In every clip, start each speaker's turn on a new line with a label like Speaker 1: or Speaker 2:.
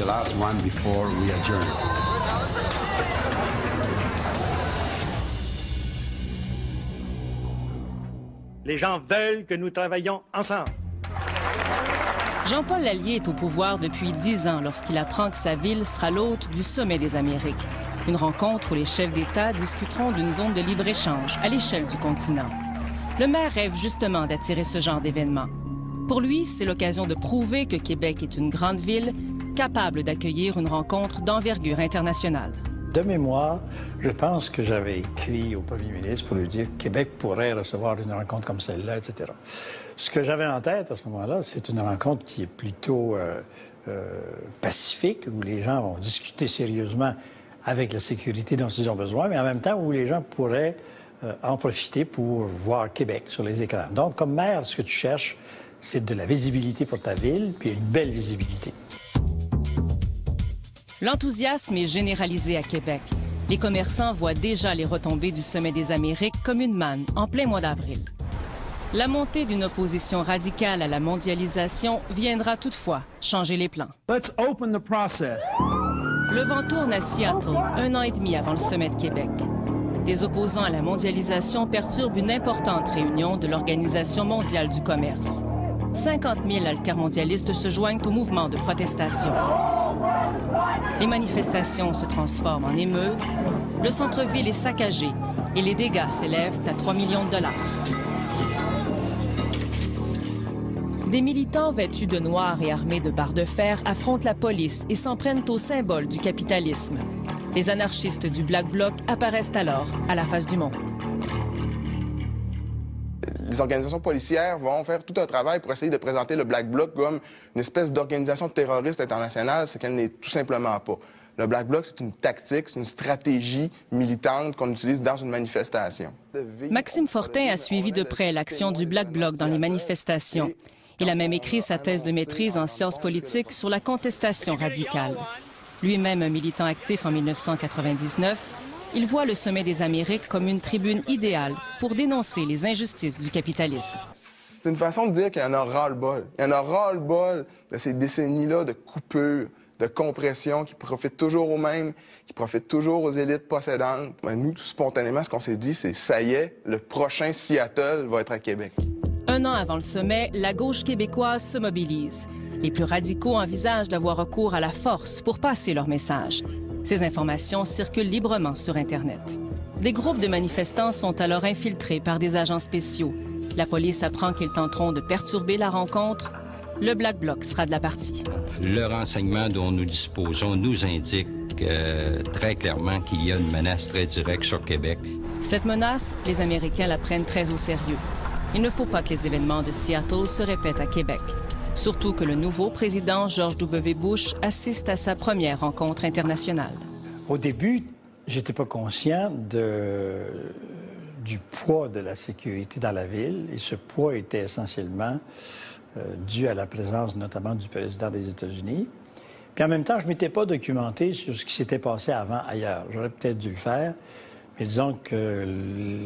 Speaker 1: the last one before we adjourn.
Speaker 2: Les gens veulent que nous travaillions ensemble.
Speaker 3: Jean-Paul Lallier est au pouvoir depuis 10 ans lorsqu'il apprend que sa ville sera l'hôte du Sommet des Amériques. Une rencontre où les chefs d'État discuteront d'une zone de libre-échange à l'échelle du continent. Le maire rêve justement d'attirer ce genre d'événement. Pour lui, c'est l'occasion de prouver que Québec est une grande ville capable d'accueillir une rencontre d'envergure internationale.
Speaker 4: De mémoire, je pense que j'avais écrit au premier ministre pour lui dire que Québec pourrait recevoir une rencontre comme celle-là, etc. Ce que j'avais en tête à ce moment-là, c'est une rencontre qui est plutôt pacifique, où les gens vont discuter sérieusement avec la sécurité dont ils ont besoin, mais en même temps où les gens pourraient en profiter pour voir Québec sur les écrans. Donc, comme maire, ce que tu cherches, c'est de la visibilité pour ta ville, puis une belle visibilité.
Speaker 3: L'enthousiasme est généralisé à Québec. Les commerçants voient déjà les retombées du Sommet des Amériques comme une manne en plein mois d'avril. La montée d'une opposition radicale à la mondialisation viendra toutefois changer les plans.
Speaker 5: Let's open the process.
Speaker 3: Le vent tourne à Seattle, 1 an et demi avant le Sommet de Québec. Des opposants à la mondialisation perturbent une importante réunion de l'Organisation mondiale du commerce. 50 000 altermondialistes se joignent au mouvement de protestation. Les manifestations se transforment en émeutes, le centre-ville est saccagé et les dégâts s'élèvent à 3 millions de dollars. Des militants vêtus de noir et armés de barres de fer affrontent la police et s'en prennent au symbole du capitalisme. Les anarchistes du Black Bloc apparaissent alors à la face du monde.
Speaker 6: Les organisations policières vont faire tout un travail pour essayer de présenter le Black Bloc comme une espèce d'organisation terroriste internationale, ce qu'elle n'est tout simplement pas. Le Black Bloc, c'est une tactique, c'est une stratégie militante qu'on utilise dans une manifestation.
Speaker 3: Maxime Fortin a suivi de près l'action du Black Bloc dans les manifestations. Il a même écrit sa thèse de maîtrise en sciences politiques sur la contestation radicale. Lui-même un militant actif en 1999, il voit le Sommet des Amériques comme une tribune idéale pour dénoncer les injustices du capitalisme.
Speaker 6: C'est une façon de dire qu'il y en a ras-le-bol. Il y en a ras-le-bol de ces décennies-là de coupures, de compression qui profitent toujours aux mêmes, qui profitent toujours aux élites possédantes. Nous, tout spontanément, ce qu'on s'est dit, c'est ça y est, le prochain Seattle va être à Québec.
Speaker 3: 1 an avant le sommet, la gauche québécoise se mobilise. Les plus radicaux envisagent d'avoir recours à la force pour passer leur message. Ces informations circulent librement sur Internet. Des groupes de manifestants sont alors infiltrés par des agents spéciaux. La police apprend qu'ils tenteront de perturber la rencontre. Le Black Bloc sera de la partie.
Speaker 7: Le renseignement dont nous disposons nous indique très clairement qu'il y a une menace très directe sur Québec.
Speaker 3: Cette menace, les Américains la prennent très au sérieux. Il ne faut pas que les événements de Seattle se répètent à Québec. Surtout que le nouveau président George W. Bush assiste à sa première rencontre internationale.
Speaker 4: Au début, j'étais pas conscient du poids de la sécurité dans la ville. Et ce poids était essentiellement dû à la présence notamment du président des États-Unis. Puis en même temps, je ne m'étais pas documenté sur ce qui s'était passé avant ailleurs. J'aurais peut-être dû le faire. Mais disons que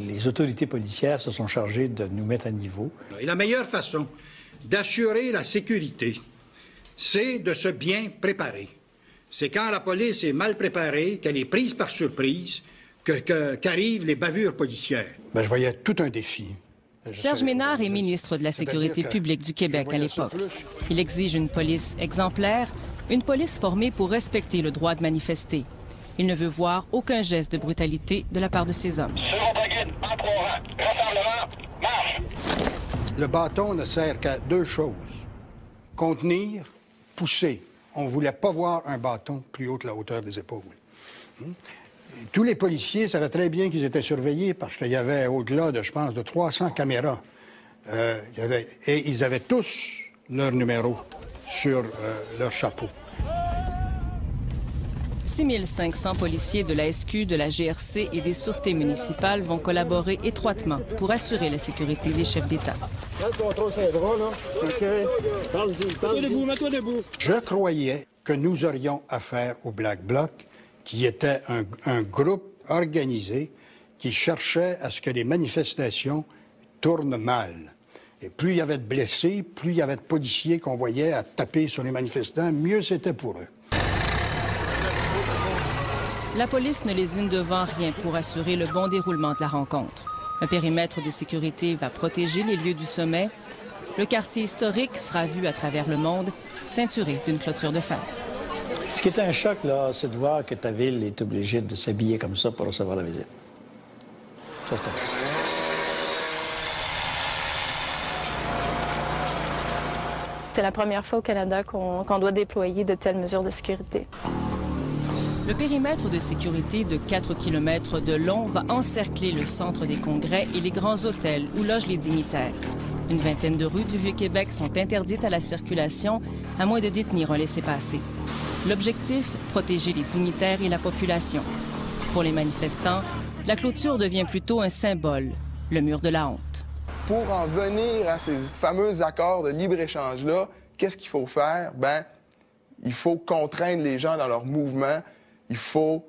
Speaker 4: les autorités policières se sont chargées de nous mettre à niveau.
Speaker 8: Et la meilleure façon d'assurer la sécurité, c'est de se bien préparer. C'est quand la police est mal préparée, qu'elle est prise par surprise, qu'arrivent les bavures policières.
Speaker 9: Je voyais tout un défi.
Speaker 3: Serge Ménard est ministre de la Sécurité publique du Québec à l'époque. Il exige une police exemplaire, une police formée pour respecter le droit de manifester. Il ne veut voir aucun geste de brutalité de la part de ces hommes.
Speaker 9: Le bâton ne sert qu'à deux choses. Contenir, pousser. On ne voulait pas voir un bâton plus haut que la hauteur des épaules. Tous les policiers savaient très bien qu'ils étaient surveillés parce qu'il y avait au-delà de, je pense, de 300 caméras. Et ils avaient tous leur numéro sur leur chapeau.
Speaker 3: 6 500 policiers de la SQ, de la GRC et des sûretés municipales vont collaborer étroitement pour assurer la sécurité des chefs d'État.
Speaker 9: Je croyais que nous aurions affaire au Black Bloc, qui était un groupe organisé qui cherchait à ce que les manifestations tournent mal. Et plus il y avait de blessés, plus il y avait de policiers qu'on voyait à taper sur les manifestants, mieux c'était pour eux.
Speaker 3: La police ne lésine devant rien pour assurer le bon déroulement de la rencontre. Un périmètre de sécurité va protéger les lieux du sommet. Le quartier historique sera vu à travers le monde, ceinturé d'une clôture de fer.
Speaker 4: Ce qui est un choc, là, c'est de voir que ta ville est obligée de s'habiller comme ça pour recevoir la visite. Ça, c'est un choc.
Speaker 5: C'est la première fois au Canada qu'on doit déployer de telles mesures de sécurité.
Speaker 3: Le périmètre de sécurité de 4 km de long va encercler le centre des congrès et les grands hôtels où logent les dignitaires. Une vingtaine de rues du Vieux-Québec sont interdites à la circulation, à moins de détenir un laissez-passer. L'objectif, protéger les dignitaires et la population. Pour les manifestants, la clôture devient plutôt un symbole, le mur de la honte.
Speaker 6: Pour en venir à ces fameux accords de libre-échange-là, qu'est-ce qu'il faut faire? Bien, il faut contraindre les gens dans leur mouvement. Il faut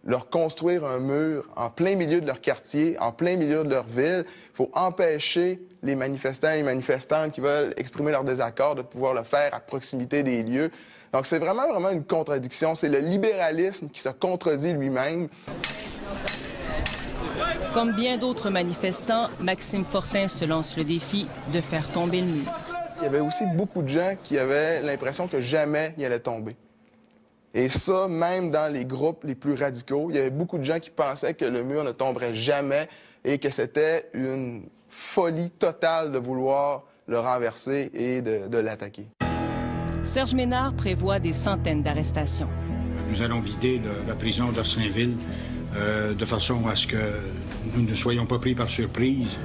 Speaker 6: leur construire un mur en plein milieu de leur quartier, en plein milieu de leur ville. Il faut empêcher les manifestants et les manifestantes qui veulent exprimer leur désaccord de pouvoir le faire à proximité des lieux. Donc, c'est vraiment une contradiction. C'est le libéralisme qui se contredit lui-même.
Speaker 3: Comme bien d'autres manifestants, Maxime Fortin se lance le défi de faire tomber le mur.
Speaker 6: Il y avait aussi beaucoup de gens qui avaient l'impression que jamais il allait tomber. Et ça, même dans les groupes les plus radicaux, il y avait beaucoup de gens qui pensaient que le mur ne tomberait jamais et que c'était une folie totale de vouloir le renverser et de l'attaquer.
Speaker 3: Serge Ménard prévoit des centaines d'arrestations.
Speaker 8: Nous allons vider la prison d'Orsainville de façon à ce que nous ne soyons pas pris par surprise.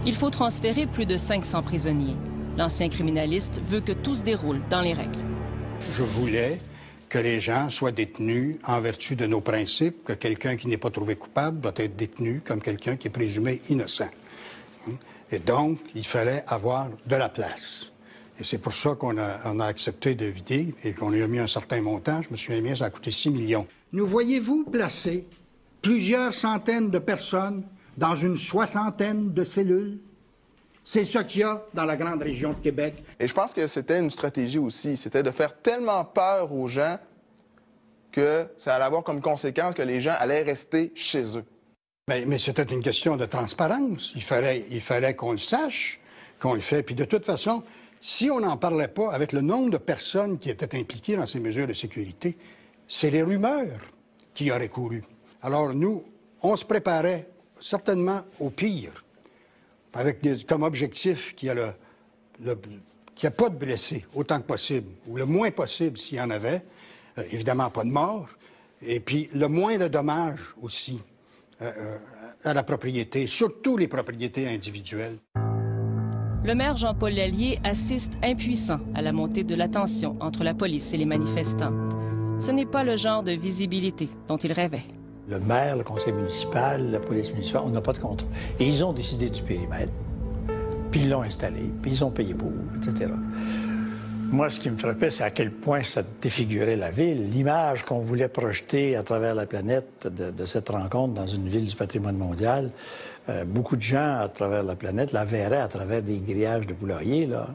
Speaker 3: Il faut transférer plus de 500 prisonniers. L'ancien criminaliste veut que tout se déroule dans les règles.
Speaker 9: Je voulais que les gens soient détenus en vertu de nos principes, que quelqu'un qui n'est pas trouvé coupable doit être détenu comme quelqu'un qui est présumé innocent. Et donc, il fallait avoir de la place. Et c'est pour ça qu'on a accepté de vider et qu'on lui a mis un certain montant. Je me souviens bien, ça a coûté 6 millions.
Speaker 8: Nous voyez-vous placer plusieurs centaines de personnes dans une soixantaine de cellules? C'est ce qu'il y a dans la grande région de Québec.
Speaker 6: Et je pense que c'était une stratégie aussi. C'était de faire tellement peur aux gens que ça allait avoir comme conséquence que les gens allaient rester chez eux.
Speaker 9: Mais c'était une question de transparence. Il fallait qu'on le sache, qu'on le fait. Puis de toute façon, si on n'en parlait pas avec le nombre de personnes qui étaient impliquées dans ces mesures de sécurité, c'est les rumeurs qui auraient couru. Alors nous, on se préparait certainement au pire, avec comme objectif qu'il n'y a pas de blessés autant que possible, ou le moins possible s'il y en avait, évidemment pas de morts, et puis le moins de dommages aussi à la propriété, surtout les propriétés individuelles.
Speaker 3: Le maire Jean-Paul Lallier assiste impuissant à la montée de la tension entre la police et les manifestants. Ce n'est pas le genre de visibilité dont il rêvait.
Speaker 4: Le maire, le conseil municipal, la police municipale, on n'a pas de contrôle. Et ils ont décidé du périmètre, puis ils l'ont installé, puis ils ont payé pour, etc. Moi, ce qui me frappait, c'est à quel point ça défigurait la ville. L'image qu'on voulait projeter à travers la planète de cette rencontre dans une ville du patrimoine mondial, beaucoup de gens à travers la planète la verraient à travers des grillages de poulailler, là.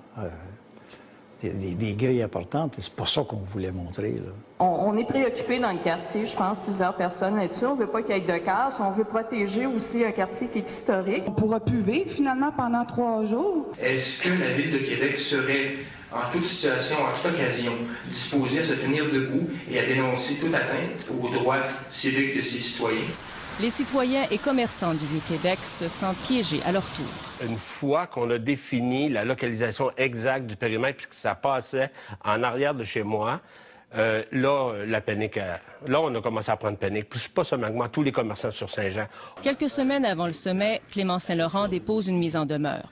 Speaker 4: Des grilles importantes, et c'est pas ça qu'on voulait montrer, là.
Speaker 10: On est préoccupé dans le quartier, je pense, plusieurs personnes là-dessus. On veut pas qu'il y ait de casse, on veut protéger aussi un quartier qui est historique.
Speaker 11: On pourra plus vivre, finalement, pendant 3 jours.
Speaker 12: Est-ce que la Ville de Québec serait, en toute situation, en toute occasion, disposée à se tenir debout et à dénoncer toute atteinte aux droits civiques de ses citoyens?
Speaker 3: Les citoyens et commerçants du Vieux-Québec se sentent piégés à leur tour.
Speaker 13: Une fois qu'on a défini la localisation exacte du périmètre, puisque ça passait en arrière de chez moi, là, la panique, là, on a commencé à prendre panique. Puis, pas seulement moi, tous les commerçants sur Saint-Jean.
Speaker 3: Quelques semaines avant le sommet, Clément Saint-Laurent dépose une mise en demeure.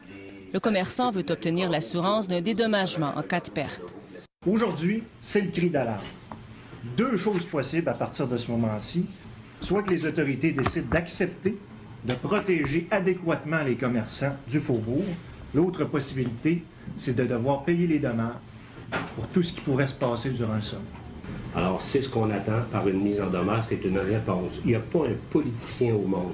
Speaker 3: Le commerçant veut obtenir l'assurance d'un dédommagement en cas de perte.
Speaker 2: Aujourd'hui, c'est le cri d'alarme. 2 choses possibles à partir de ce moment-ci. Soit que les autorités décident d'accepter de protéger adéquatement les commerçants du faubourg. L'autre possibilité, c'est de devoir payer les dommages pour tout ce qui pourrait se passer durant le sommet.
Speaker 14: Alors, c'est ce qu'on attend par une mise en demeure, c'est une réponse. Il n'y a pas un politicien au monde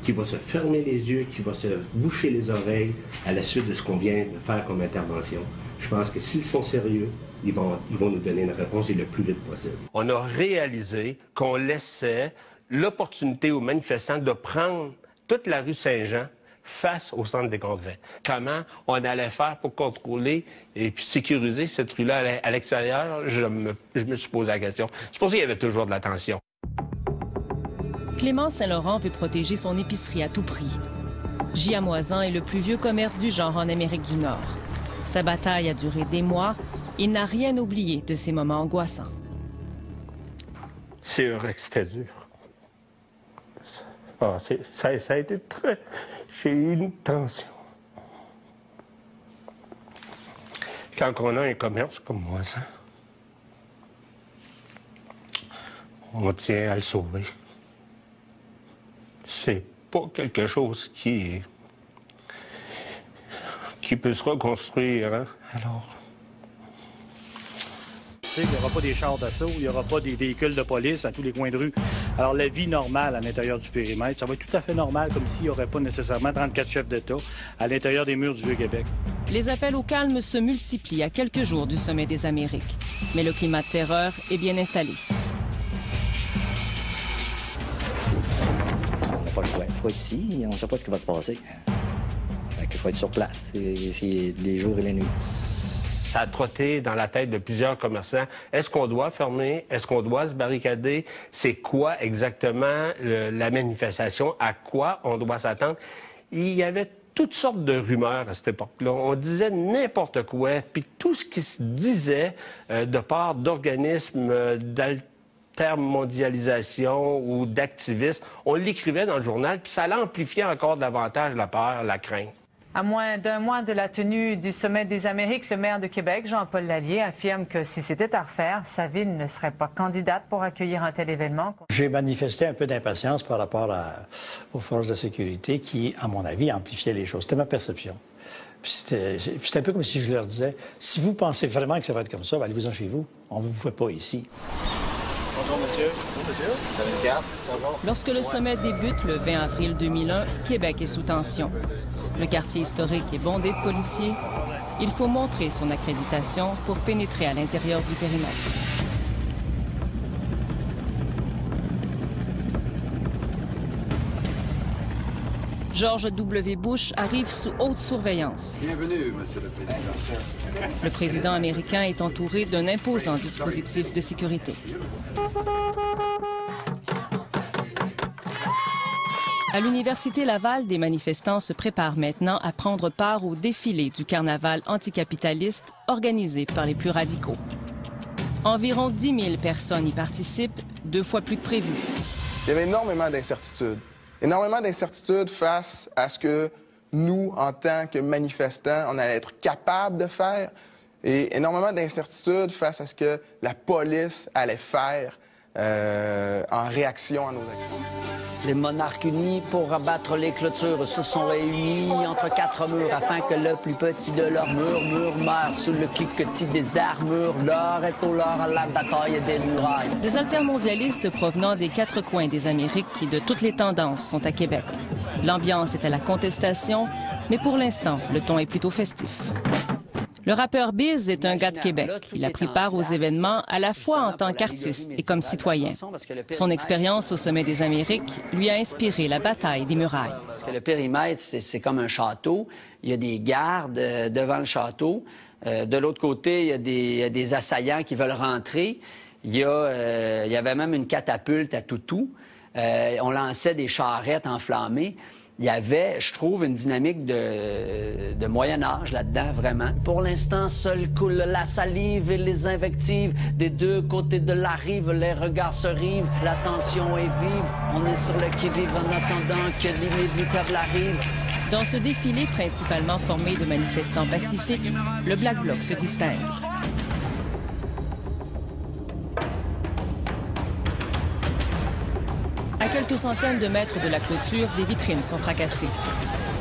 Speaker 14: qui va se fermer les yeux, qui va se boucher les oreilles à la suite de ce qu'on vient de faire comme intervention. Je pense que s'ils sont sérieux, ils vont nous donner une réponse et le plus vite possible.
Speaker 13: On a réalisé qu'on laissait l'opportunité aux manifestants de prendre toute la rue Saint-Jean face au centre des congrès. Comment on allait faire pour contrôler et puis sécuriser cette rue-là à l'extérieur, je me suis posé la question. C'est pour ça qu'il y avait toujours de la tension.
Speaker 3: Clément Saint-Laurent veut protéger son épicerie à tout prix. J.A. Moisan est le plus vieux commerce du genre en Amérique du Nord. Sa bataille a duré des mois. Il n'a rien oublié de ces moments angoissants.
Speaker 13: C'est vrai que c'était dur. Ça a été très... J'ai eu une tension. Quand on a un commerce comme Moisan, on tient à le sauver. C'est pas quelque chose qui peut se reconstruire, hein? Alors...
Speaker 4: Il n'y aura pas des chars d'assaut, il n'y aura pas des véhicules de police à tous les coins de rue. Alors, la vie normale à l'intérieur du périmètre, ça va être tout à fait normal, comme s'il n'y aurait pas nécessairement 34 chefs d'État à l'intérieur des murs du Vieux-Québec.
Speaker 3: Les appels au calme se multiplient à quelques jours du sommet des Amériques. Mais le climat de terreur est bien installé.
Speaker 15: On n'a pas le choix. Il faut être ici, on ne sait pas ce qui va se passer. Il faut être sur place, c'est les jours et les nuits.
Speaker 13: Ça a trotté dans la tête de plusieurs commerçants. Est-ce qu'on doit fermer? Est-ce qu'on doit se barricader? C'est quoi exactement la manifestation? À quoi on doit s'attendre? Il y avait toutes sortes de rumeurs à cette époque-là. On disait n'importe quoi. Puis tout ce qui se disait de part d'organismes d'altermondialisation ou d'activistes, on l'écrivait dans le journal, puis ça l'amplifiait encore davantage la peur, la crainte.
Speaker 16: À moins d'un mois de la tenue du sommet des Amériques, le maire de Québec, Jean-Paul Lallier, affirme que si c'était à refaire, sa ville ne serait pas candidate pour accueillir un tel événement.
Speaker 4: J'ai manifesté un peu d'impatience par rapport aux forces de sécurité qui, à mon avis, amplifiaient les choses. C'était ma perception. C'était un peu comme si je leur disais, si vous pensez vraiment que ça va être comme ça, allez-vous-en chez vous. On ne vous fait pas ici.
Speaker 17: Bonjour, monsieur. Bonjour, monsieur. Vous avez une carte? Ça va?
Speaker 3: Lorsque le sommet débute le 20 avril 2001, Québec est sous tension. Le quartier historique est bondé de policiers. Il faut montrer son accréditation pour pénétrer à l'intérieur du périmètre. George W. Bush arrive sous haute surveillance.
Speaker 1: Bienvenue, Monsieur le Président.
Speaker 3: Le président américain est entouré d'un imposant dispositif de sécurité. À l'Université Laval, des manifestants se préparent maintenant à prendre part au défilé du carnaval anticapitaliste organisé par les plus radicaux. Environ 10 000 personnes y participent, 2 fois plus que prévu.
Speaker 6: Il y avait énormément d'incertitudes. Énormément d'incertitudes face à ce que nous, en tant que manifestants, on allait être capables de faire, et énormément d'incertitudes face à ce que la police allait faire en réaction à nos actions.
Speaker 18: Les monarques unis pour abattre les clôtures se sont réunis entre 4 murs afin que le plus petit de leurs murs meure sous le cliquetis des armures. L'or est au lord à la bataille des murailles.
Speaker 3: Des altermondialistes provenant des 4 coins des Amériques et de toutes les tendances sont à Québec. L'ambiance est à la contestation, mais pour l'instant, le ton est plutôt festif. Le rappeur Biz est un gars de Québec. Il a pris part aux événements à la fois en tant qu'artiste et comme citoyen. Son expérience au sommet des Amériques lui a inspiré la bataille des murailles.
Speaker 18: Parce que le périmètre, c'est comme un château. Il y a des gardes devant le château. De l'autre côté, il y a des assaillants qui veulent rentrer. Il y avait même une catapulte à Toutou. On lançait des charrettes enflammées. Il y avait, je trouve, une dynamique de Moyen-Âge là-dedans, vraiment. Pour l'instant, seul coule la salive et les invectives. Des deux côtés de la rive, les regards se rivent. La tension est vive. On est sur le qui-vive en attendant que l'inévitable arrive.
Speaker 3: Dans ce défilé principalement formé de manifestants pacifiques, le Black Bloc se distingue. À quelques centaines de mètres de la clôture, des vitrines sont fracassées.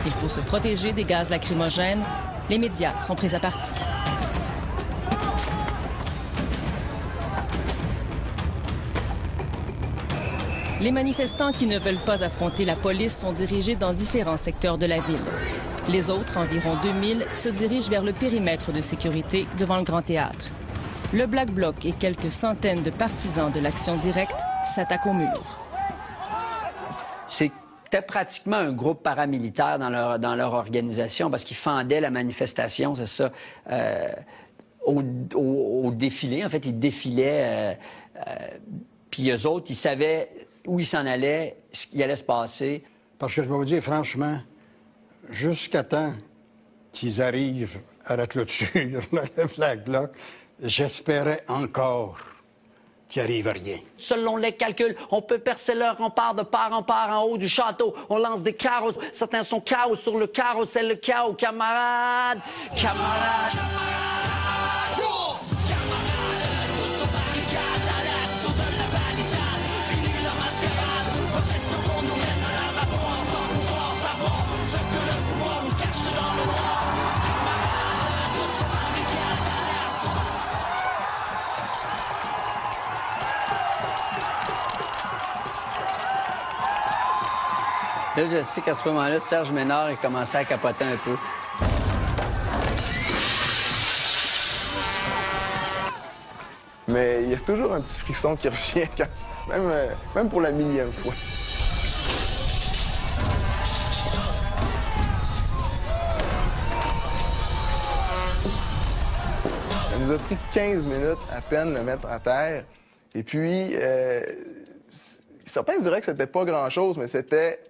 Speaker 3: Il faut se protéger des gaz lacrymogènes. Les médias sont pris à partie. Les manifestants qui ne veulent pas affronter la police sont dirigés dans différents secteurs de la ville. Les autres, environ 2000, se dirigent vers le périmètre de sécurité devant le Grand Théâtre. Le Black Bloc et quelques centaines de partisans de l'Action directe s'attaquent au mur.
Speaker 18: C'était pratiquement un groupe paramilitaire dans leur organisation parce qu'ils fendaient la manifestation, c'est ça, au défilé. En fait, ils défilaient, puis eux autres, ils savaient où ils s'en allaient, ce qui allait se passer.
Speaker 9: Parce que je vais vous dire franchement, jusqu'à temps qu'ils arrivent à la clôture, le Black Bloc, j'espérais encore qu'il arrive rien.
Speaker 18: Selon les calculs, on peut percer leur rempart de part en part en haut du château. On lance des carreaux. Certains sont chaos sur le carreau. C'est le chaos, camarades! Camarades! Là, je sais qu'à ce moment-là, Serge Ménard a commencé à capoter un peu.
Speaker 6: Mais il y a toujours un petit frisson qui revient, même pour la millième fois. Ça nous a pris 15 minutes à peine de le mettre à terre. Et puis, certains diraient que c'était pas grand-chose, mais c'était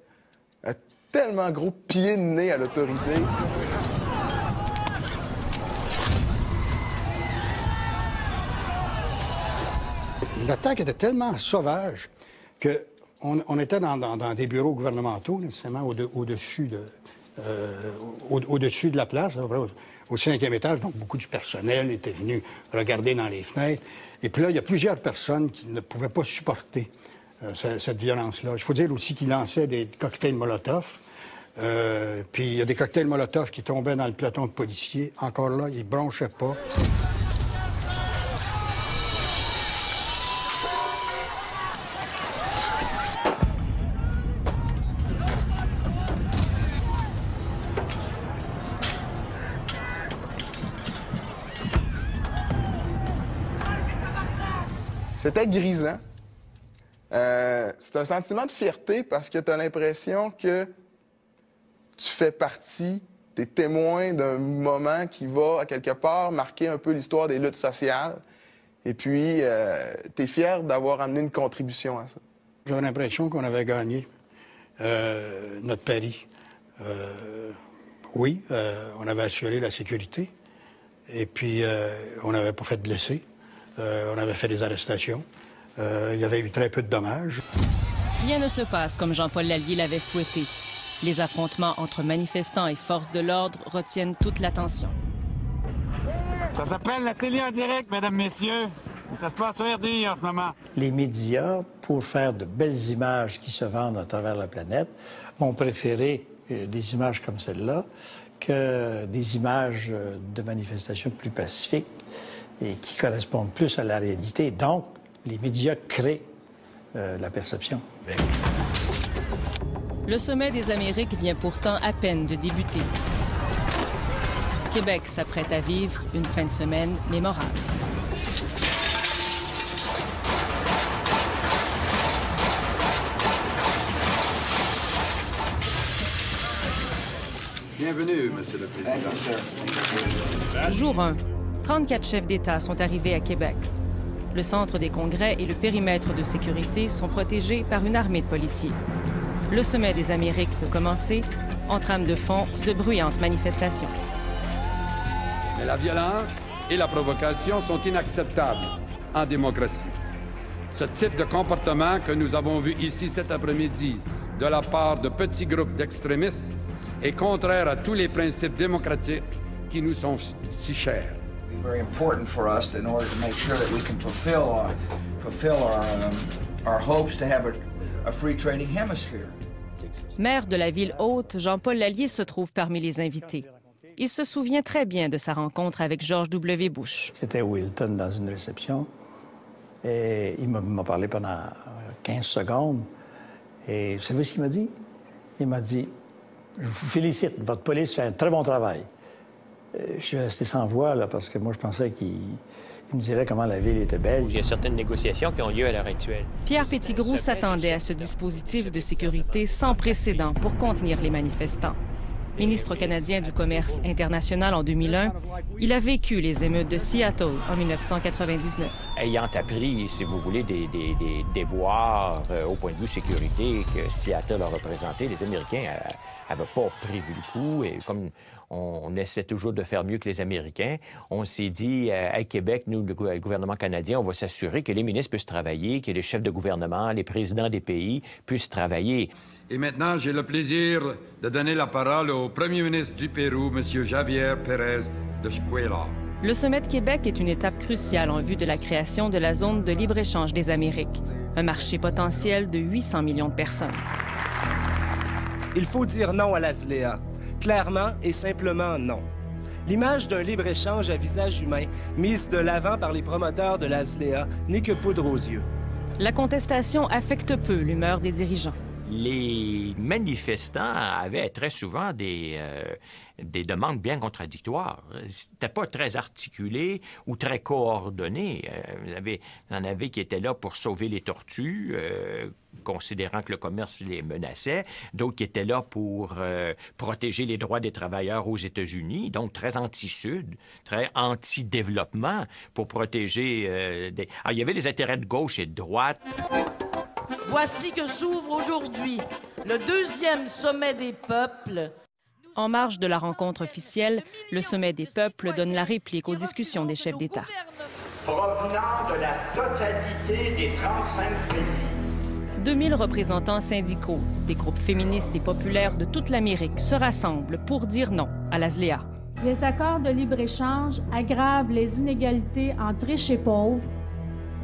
Speaker 6: un tellement gros pied de nez à l'autorité.
Speaker 9: L'attaque était tellement sauvage qu'on était dans des bureaux gouvernementaux, nécessairement au-dessus de la place, au 5e étage. Donc, beaucoup du personnel était venu regarder dans les fenêtres. Et puis là, il y a plusieurs personnes qui ne pouvaient pas supporter cette violence-là. Il faut dire aussi qu'ils lançaient des cocktails Molotov. Puis il y a des cocktails Molotov qui tombaient dans le peloton de policiers. Encore là, ils bronchaient pas.
Speaker 6: C'était grisant. C'est un sentiment de fierté parce que tu as l'impression que tu fais partie, tu es témoin d'un moment qui va, à quelque part, marquer un peu l'histoire des luttes sociales. Et puis, tu es fier d'avoir amené une contribution à ça.
Speaker 9: J'avais l'impression qu'on avait gagné notre pari. Oui, on avait assuré la sécurité. Et puis, on n'avait pas fait de blessés. On avait fait des arrestations. Il y avait eu très peu de dommages.
Speaker 3: Rien ne se passe comme Jean-Paul Lallier l'avait souhaité. Les affrontements entre manifestants et forces de l'ordre retiennent toute l'attention.
Speaker 19: Ça s'appelle la télé en direct, mesdames, messieurs. Ça se passe sur RDI en ce moment.
Speaker 4: Les médias, pour faire de belles images qui se vendent à travers la planète, ont préféré des images comme celle-là que des images de manifestations plus pacifiques et qui correspondent plus à la réalité. Donc, les médias créent la perception.
Speaker 3: Le sommet des Amériques vient pourtant à peine de débuter. Québec s'apprête à vivre une fin de semaine mémorable.
Speaker 1: Bienvenue, Monsieur le Président.
Speaker 3: Jour 1. 34 chefs d'État sont arrivés à Québec. Le centre des congrès et le périmètre de sécurité sont protégés par une armée de policiers. Le sommet des Amériques peut commencer en trame de fond de bruyantes manifestations.
Speaker 20: Mais la violence et la provocation sont inacceptables en démocratie. Ce type de comportement que nous avons vu ici cet après-midi de la part de petits groupes d'extrémistes est contraire à tous les principes démocratiques qui nous sont si chers.
Speaker 21: Very important for us in order to make sure that we can fulfill our hopes to have a free trading hemisphere.
Speaker 3: Maire de la ville haute, Jean-Paul Lallier se trouve parmi les invités. Il se souvient très bien de sa rencontre avec George W. Bush.
Speaker 4: C'était au Hilton dans une réception. Et il m'a parlé pendant 15 secondes. Et vous savez ce qu'il m'a dit? Il m'a dit, Je vous félicite. Votre police fait un très bon travail. Je suis resté sans voix, là, parce que moi, je pensais qu'il me dirait comment la ville était belle.
Speaker 7: Il y a certaines négociations qui ont lieu à l'heure actuelle.
Speaker 3: Pierre Petitgrou s'attendait à ce dispositif de sécurité sans précédent pour contenir les manifestants. Ministre canadien du Commerce international en 2001, il a vécu les émeutes de Seattle en 1999.
Speaker 7: Ayant appris, si vous voulez, des déboires au point de vue sécurité que Seattle a représenté, les Américains n'avaient pas prévu le coup. Et comme on essaie toujours de faire mieux que les Américains, on s'est dit, à Québec, nous, le gouvernement canadien, on va s'assurer que les ministres puissent travailler, que les chefs de gouvernement, les présidents des pays puissent travailler.
Speaker 20: Et maintenant, j'ai le plaisir de donner la parole au premier ministre du Pérou, M. Javier Pérez de Escuela.
Speaker 3: Le sommet de Québec est une étape cruciale en vue de la création de la zone de libre-échange des Amériques, un marché potentiel de 800 millions de personnes.
Speaker 22: Il faut dire non à l'ASLEA. Clairement et simplement non. L'image d'un libre-échange à visage humain, mise de l'avant par les promoteurs de l'ASLEA, n'est que poudre aux yeux.
Speaker 3: La contestation affecte peu l'humeur des dirigeants.
Speaker 7: Les manifestants avaient très souvent des demandes bien contradictoires. C'était pas très articulé ou très coordonné. Il y en avait qui étaient là pour sauver les tortues, considérant que le commerce les menaçait. D'autres qui étaient là pour protéger les droits des travailleurs aux États-Unis, donc très anti-Sud, très anti-développement, pour protéger Alors, il y avait les intérêts de gauche et de droite.
Speaker 23: Voici que s'ouvre aujourd'hui le deuxième sommet des peuples.
Speaker 3: En marge de la rencontre officielle, le sommet des peuples donne la réplique aux discussions des chefs d'État.
Speaker 24: Provenant de la totalité des 35 pays.
Speaker 3: 2000 représentants syndicaux, des groupes féministes et populaires de toute l'Amérique se rassemblent pour dire non à l'ASLEA.
Speaker 25: Les accords de libre-échange aggravent les inégalités entre riches et pauvres,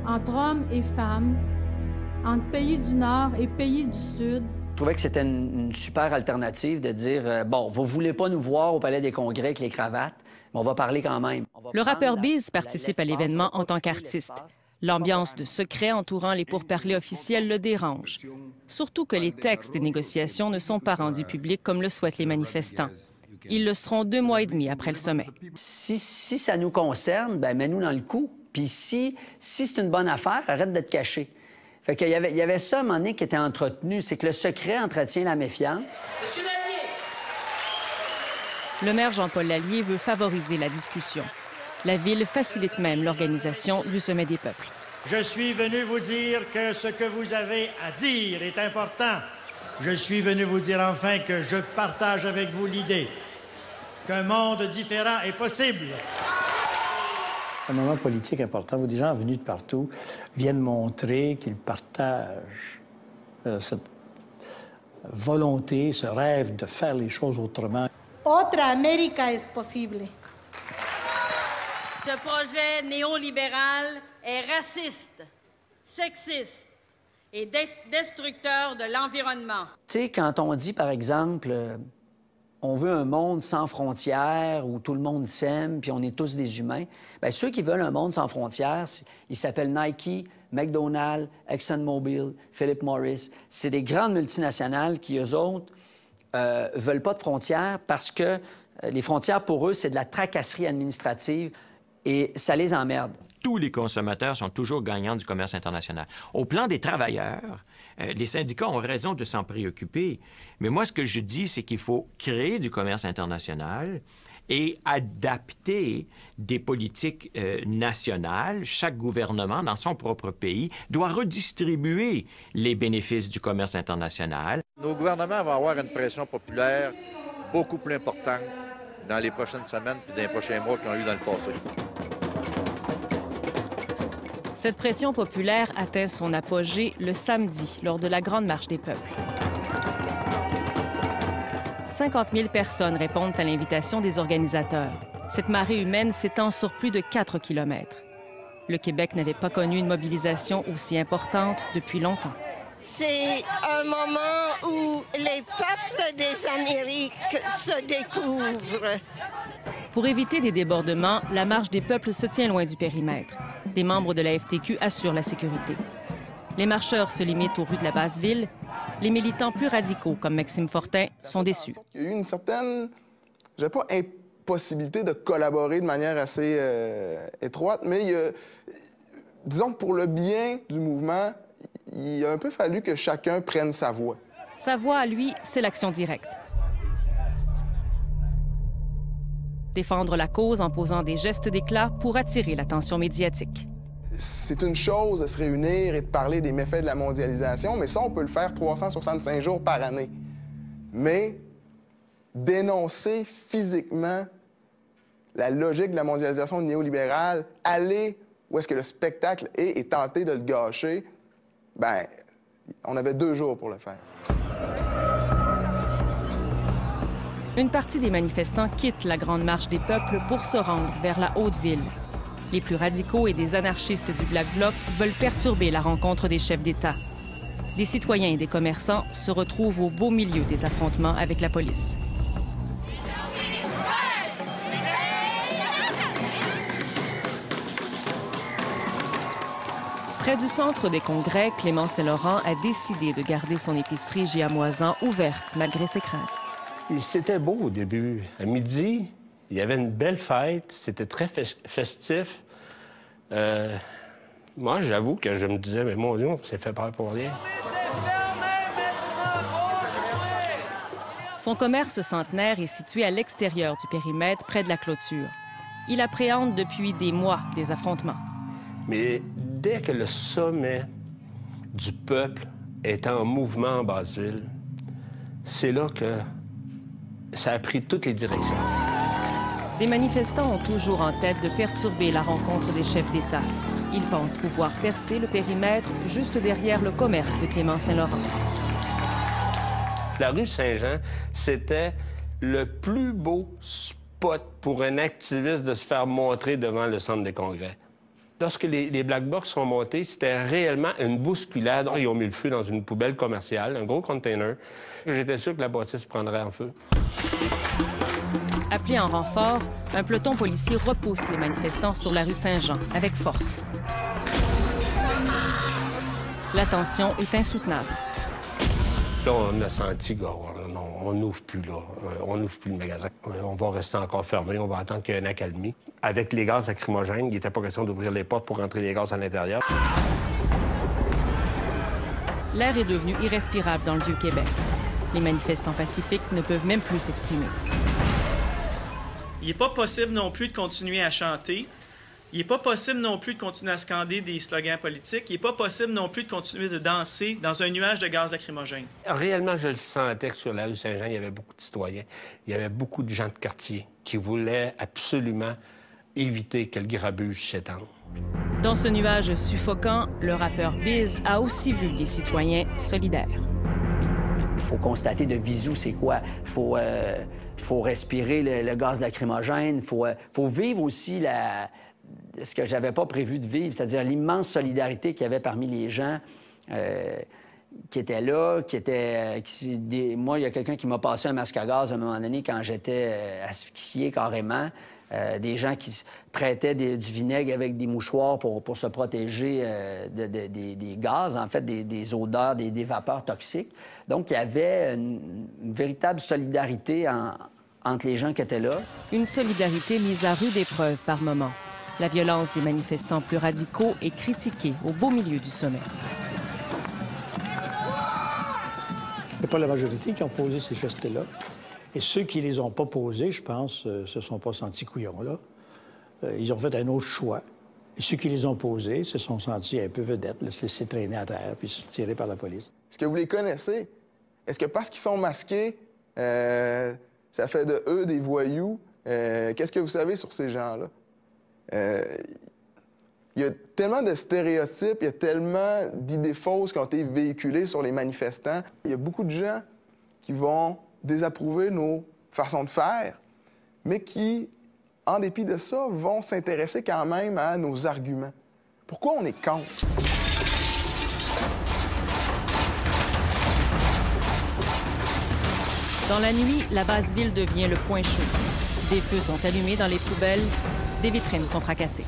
Speaker 25: entre hommes et femmes, entre pays du Nord et pays du Sud.
Speaker 18: Je trouvais que c'était une super alternative de dire bon, vous voulez pas nous voir au Palais des Congrès avec les cravates, mais on va parler quand même.
Speaker 3: Le rappeur Biz participe à l'événement en tant qu'artiste. L'ambiance de secret entourant les pourparlers officiels le dérange. Surtout que les textes des négociations ne sont pas rendus publics comme le souhaitent les manifestants. Ils le seront 2 mois et demi après le sommet.
Speaker 18: Si ça nous concerne, ben mets-nous dans le coup. Puis si c'est une bonne affaire, arrête de te cacher. Fait qu'il y avait ça, à un moment donné, qui était entretenu. C'est que le secret entretient la méfiance.
Speaker 23: Monsieur Lallier!
Speaker 3: Le maire Jean-Paul Lallier veut favoriser la discussion. La ville facilite même l'organisation du Sommet des peuples.
Speaker 26: Je suis venu vous dire que ce que vous avez à dire est important. Je suis venu vous dire enfin que je partage avec vous l'idée qu'un monde différent est possible.
Speaker 4: Un moment politique important où des gens venus de partout viennent montrer qu'ils partagent cette volonté, ce rêve de faire les choses autrement.
Speaker 25: Otra América es posible.
Speaker 23: Ce projet néolibéral est raciste, sexiste et destructeur de l'environnement.
Speaker 18: Tu sais, quand on dit, par exemple, on veut un monde sans frontières où tout le monde s'aime puis on est tous des humains, bien, ceux qui veulent un monde sans frontières, ils s'appellent Nike, McDonald's, ExxonMobil, Philip Morris. C'est des grandes multinationales qui, eux autres, veulent pas de frontières parce que les frontières, pour eux, c'est de la tracasserie administrative et ça les emmerde.
Speaker 7: Tous les consommateurs sont toujours gagnants du commerce international. Au plan des travailleurs, les syndicats ont raison de s'en préoccuper. Mais moi, ce que je dis, c'est qu'il faut créer du commerce international et adapter des politiques nationales. Chaque gouvernement, dans son propre pays, doit redistribuer les bénéfices du commerce international.
Speaker 1: Nos gouvernements vont avoir une pression populaire beaucoup plus importante dans les prochaines semaines et dans les prochains mois qu'ils ont eu dans le passé.
Speaker 3: Cette pression populaire atteint son apogée le samedi, lors de la Grande Marche des peuples. 50 000 personnes répondent à l'invitation des organisateurs. Cette marée humaine s'étend sur plus de 4 kilomètres. Le Québec n'avait pas connu une mobilisation aussi importante depuis longtemps.
Speaker 27: C'est un moment où les peuples des Amériques se découvrent.
Speaker 3: Pour éviter des débordements, la Marche des peuples se tient loin du périmètre. Des membres de la FTQ assurent la sécurité. Les marcheurs se limitent aux rues de la Basse-Ville. Les militants plus radicaux, comme Maxime Fortin, sont déçus.
Speaker 6: Il y a eu une certaine, je dirais pas impossibilité de collaborer de manière assez étroite, mais disons que pour le bien du mouvement, il a un peu fallu que chacun prenne sa voix.
Speaker 3: Sa voix, à lui, c'est l'action directe. Défendre la cause en posant des gestes d'éclat pour attirer l'attention médiatique.
Speaker 6: C'est une chose de se réunir et de parler des méfaits de la mondialisation, mais ça, on peut le faire 365 jours par année. Mais dénoncer physiquement la logique de la mondialisation néolibérale, aller où est-ce que le spectacle est et tenter de le gâcher, ben, on avait 2 jours pour le faire.
Speaker 3: Une partie des manifestants quitte la Grande Marche des Peuples pour se rendre vers la Haute-Ville. Les plus radicaux et des anarchistes du Black Bloc veulent perturber la rencontre des chefs d'État. Des citoyens et des commerçants se retrouvent au beau milieu des affrontements avec la police. Près du centre des congrès, Clément Saint-Laurent a décidé de garder son épicerie Giamoisan ouverte malgré ses craintes.
Speaker 13: C'était beau au début. À midi, il y avait une belle fête. C'était très festif. Moi, j'avoue que je me disais, mais mon Dieu, on s'est fait peur pour rien.
Speaker 3: Son commerce centenaire est situé à l'extérieur du périmètre, près de la clôture. Il appréhende depuis des mois des affrontements.
Speaker 13: Mais dès que le sommet du peuple est en mouvement en Basse-Ville, c'est là que ça a pris toutes les directions.
Speaker 3: Des manifestants ont toujours en tête de perturber la rencontre des chefs d'État. Ils pensent pouvoir percer le périmètre juste derrière le commerce de Clément Saint-Laurent.
Speaker 13: La rue Saint-Jean, c'était le plus beau spot pour un activiste de se faire montrer devant le centre des congrès. Lorsque les Black Blocs sont montés, c'était réellement une bousculade. Ils ont mis le feu dans une poubelle commerciale, un gros container. J'étais sûr que la bâtisse prendrait en feu.
Speaker 3: Appelé en renfort, un peloton policier repousse les manifestants sur la rue Saint-Jean avec force. La tension est insoutenable.
Speaker 13: Là, on a senti qu'on n'ouvre plus, là. On n'ouvre plus le magasin. On va rester encore fermé, on va attendre qu'il y ait une accalmie. Avec les gaz lacrymogènes, il n'était pas question d'ouvrir les portes pour rentrer les gaz à l'intérieur.
Speaker 3: L'air est devenu irrespirable dans le Vieux-Québec. Les manifestants pacifiques ne peuvent même plus s'exprimer.
Speaker 2: Il n'est pas possible non plus de continuer à chanter. Il n'est pas possible non plus de continuer à scander des slogans politiques. Il n'est pas possible non plus de continuer de danser dans un nuage de gaz lacrymogène.
Speaker 13: Réellement, je le sentais que sur la rue Saint-Jean, il y avait beaucoup de citoyens. Il y avait beaucoup de gens de quartier qui voulaient absolument éviter que le grabuge s'étende.
Speaker 3: Dans ce nuage suffocant, le rappeur Biz a aussi vu des citoyens solidaires.
Speaker 18: Il faut constater de visu c'est quoi. Il faut respirer le gaz lacrymogène. Il faut vivre aussi ce que j'avais pas prévu de vivre, c'est-à-dire l'immense solidarité qu'il y avait parmi les gens qui étaient là, Moi, il y a quelqu'un qui m'a passé un masque à gaz à un moment donné quand j'étais asphyxié carrément. Des gens qui prêtaient du vinaigre avec des mouchoirs pour se protéger des gaz, en fait, des odeurs, des vapeurs toxiques. Donc, il y avait une véritable solidarité entre les gens qui étaient là.
Speaker 3: Une solidarité mise à rude épreuve par moments. La violence des manifestants plus radicaux est critiquée au beau milieu du sommet.
Speaker 4: Ce n'est pas la majorité qui ont posé ces gestes-là. Et ceux qui ne les ont pas posés, je pense, se sont pas sentis couillons, là. Ils ont fait un autre choix. Et ceux qui les ont posés se sont sentis un peu vedettes, se laisser traîner à terre puis se tirer par la police.
Speaker 6: Est-ce que vous les connaissez? Est-ce que parce qu'ils sont masqués, ça fait de eux des voyous? Qu'est-ce que vous savez sur ces gens-là? Il y a tellement de stéréotypes, il y a tellement d'idées fausses qui ont été véhiculées sur les manifestants. Il y a beaucoup de gens qui vont désapprouver nos façons de faire, mais qui, en dépit de ça, vont s'intéresser quand même à nos arguments. Pourquoi on est contre?
Speaker 3: Dans la nuit, la Basse-Ville devient le point chaud. Des feux sont allumés dans les poubelles, des vitrines sont fracassées.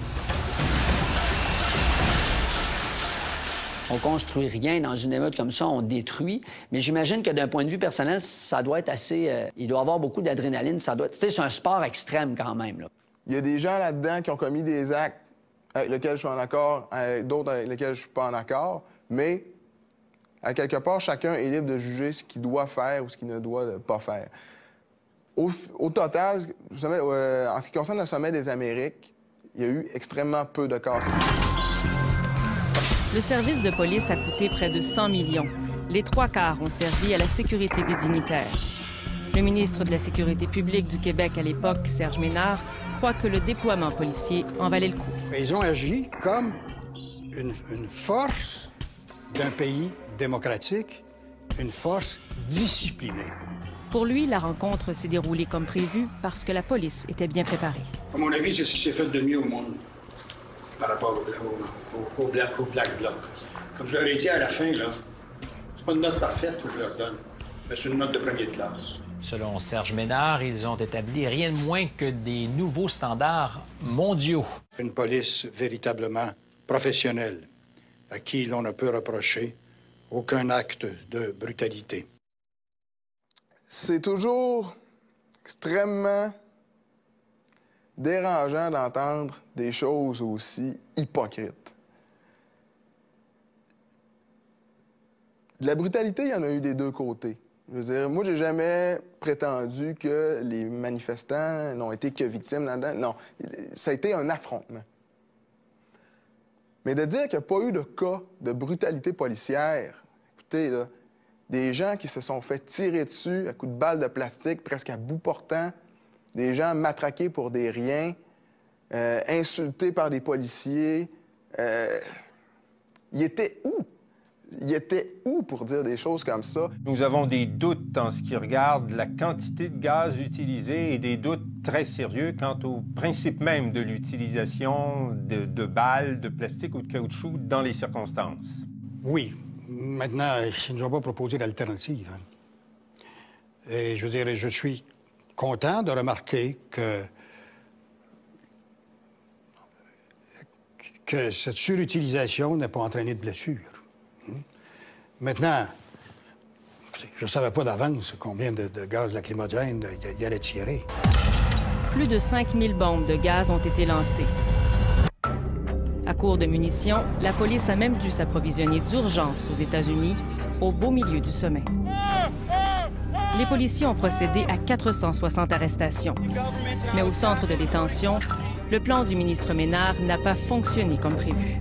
Speaker 18: On construit rien dans une émeute comme ça, on détruit. Mais j'imagine que d'un point de vue personnel, ça doit être assez... il doit y avoir beaucoup d'adrénaline, ça doit... Tu sais, c'est un sport extrême quand même, là.
Speaker 6: Il y a des gens là-dedans qui ont commis des actes avec lesquels je suis en accord, d'autres avec lesquels je suis pas en accord, mais à quelque part, chacun est libre de juger ce qu'il doit faire ou ce qu'il ne doit pas faire. Au total, en ce qui concerne le sommet des Amériques, il y a eu extrêmement peu de cas.
Speaker 3: Le service de police a coûté près de 100 millions. Les 3/4 ont servi à la sécurité des dignitaires. Le ministre de la Sécurité publique du Québec à l'époque, Serge Ménard, croit que le déploiement policier en valait le coup.
Speaker 9: Ils ont agi comme une force d'un pays démocratique, une force disciplinée.
Speaker 3: Pour lui, la rencontre s'est déroulée comme prévu parce que la police était bien préparée.
Speaker 9: À mon avis, c'est ce qui s'est fait de mieux au monde par rapport au Black Bloc. Comme je leur ai dit à la fin, là, c'est pas une note parfaite que je leur donne, mais c'est une note de première classe.
Speaker 5: Selon Serge Ménard, ils ont établi rien de moins que des nouveaux standards mondiaux.
Speaker 9: Une police véritablement professionnelle, à qui l'on ne peut reprocher aucun acte de brutalité.
Speaker 6: C'est toujours extrêmement dérangeant d'entendre des choses aussi hypocrites. De la brutalité, il y en a eu des deux côtés. Je veux dire, moi, j'ai jamais prétendu que les manifestants n'ont été que victimes là-dedans. Non, ça a été un affrontement. Mais de dire qu'il n'y a pas eu de cas de brutalité policière, écoutez, là, des gens qui se sont fait tirer dessus à coups de balles de plastique, presque à bout portant, des gens matraqués pour des riens, insultés par des policiers. Ils étaient où? Ils étaient où pour dire des choses comme ça?
Speaker 8: Nous avons des doutes en ce qui regarde la quantité de gaz utilisé et des doutes très sérieux quant au principe même de l'utilisation de balles, de plastique ou de caoutchouc dans les circonstances.
Speaker 9: Oui. Maintenant, ils ne nous ont pas proposé d'alternative. Et je veux dire, je suis content de remarquer que cette surutilisation n'a pas entraîné de blessures. Maintenant, je ne savais pas d'avance combien de gaz lacrymogène il allait tirer.
Speaker 3: Plus de 5000 bombes de gaz ont été lancées. À court de munitions, la police a même dû s'approvisionner d'urgence aux États-Unis, au beau milieu du sommet. Les policiers ont procédé à 460 arrestations. Mais au centre de détention, le plan du ministre Ménard n'a pas fonctionné comme prévu.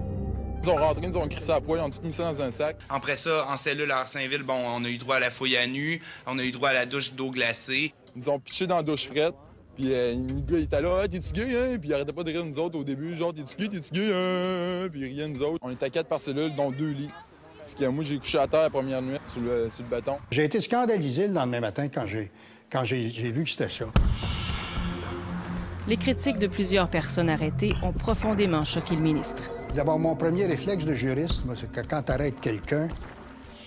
Speaker 10: Ils ont rentré, ils ont crissé à poil, ils ont tout mis ça dans un sac.
Speaker 11: Après ça, en cellule à Saint-Ville, bon, on a eu droit à la fouille à nu, on a eu droit à la douche d'eau glacée.
Speaker 10: Ils ont pitché dans la douche frette. Puis le gars, il était là, ah, t'es-tu gay, hein? Puis il arrêtait pas de rire nous autres au début, genre, t'es-tu gay, hein? Puis il riait nous autres. On était 4 par cellule, dont 2 lits. Puis moi, j'ai couché à terre la première nuit sur le béton.
Speaker 9: J'ai été scandalisé le lendemain matin quand j'ai vu que c'était ça.
Speaker 3: Les critiques de plusieurs personnes arrêtées ont profondément choqué le ministre.
Speaker 9: D'abord, mon premier réflexe de juriste, c'est que quand tu arrêtes quelqu'un,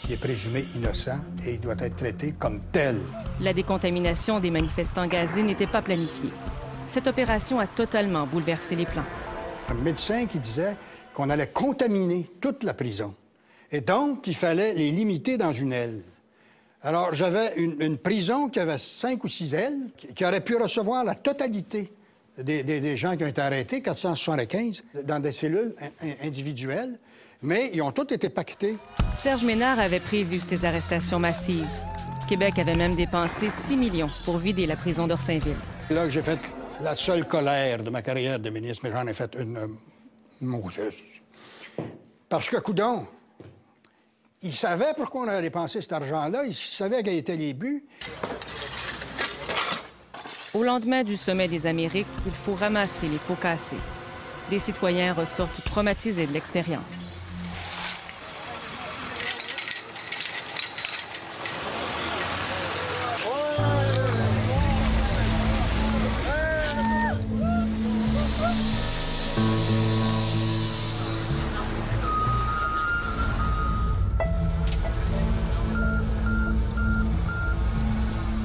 Speaker 9: il est présumé innocent et il doit être traité comme tel.
Speaker 3: La décontamination des manifestants gazés n'était pas planifiée. Cette opération a totalement bouleversé les plans.
Speaker 9: Un médecin qui disait qu'on allait contaminer toute la prison. Et donc, il fallait les limiter dans une aile. Alors, j'avais une prison qui avait 5 ou 6 ailes, qui aurait pu recevoir la totalité des gens qui ont été arrêtés, 475, dans des cellules individuelles. Mais ils ont tous été paquetés.
Speaker 3: Serge Ménard avait prévu ces arrestations massives. Québec avait même dépensé 6 millions pour vider la prison d'Orsainville.
Speaker 9: Là, j'ai fait la seule colère de ma carrière de ministre, mais j'en ai fait une Moses. Parce que, coudonc, ils savaient pourquoi on avait dépensé cet argent-là, ils savaient quels étaient les buts.
Speaker 3: Au lendemain du sommet des Amériques, il faut ramasser les pots cassés. Des citoyens ressortent traumatisés de l'expérience.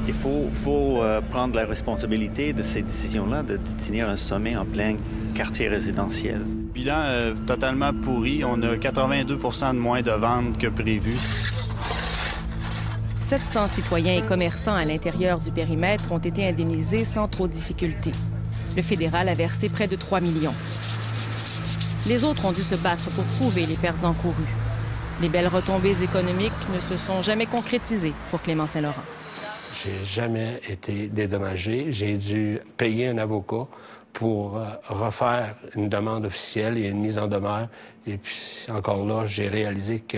Speaker 7: Les
Speaker 12: faut prendre la responsabilité de ces décisions-là, de tenir un sommet en plein quartier résidentiel.
Speaker 14: Bilan totalement pourri. On a 82 % de moins de ventes que prévu.
Speaker 3: 700 citoyens et commerçants à l'intérieur du périmètre ont été indemnisés sans trop de difficultés. Le fédéral a versé près de 3 millions. Les autres ont dû se battre pour prouver les pertes encourues. Les belles retombées économiques ne se sont jamais concrétisées pour Clément Saint-Laurent.
Speaker 13: J'ai jamais été dédommagé. J'ai dû payer un avocat pour refaire une demande officielle et une mise en demeure. Et puis, encore là, j'ai réalisé que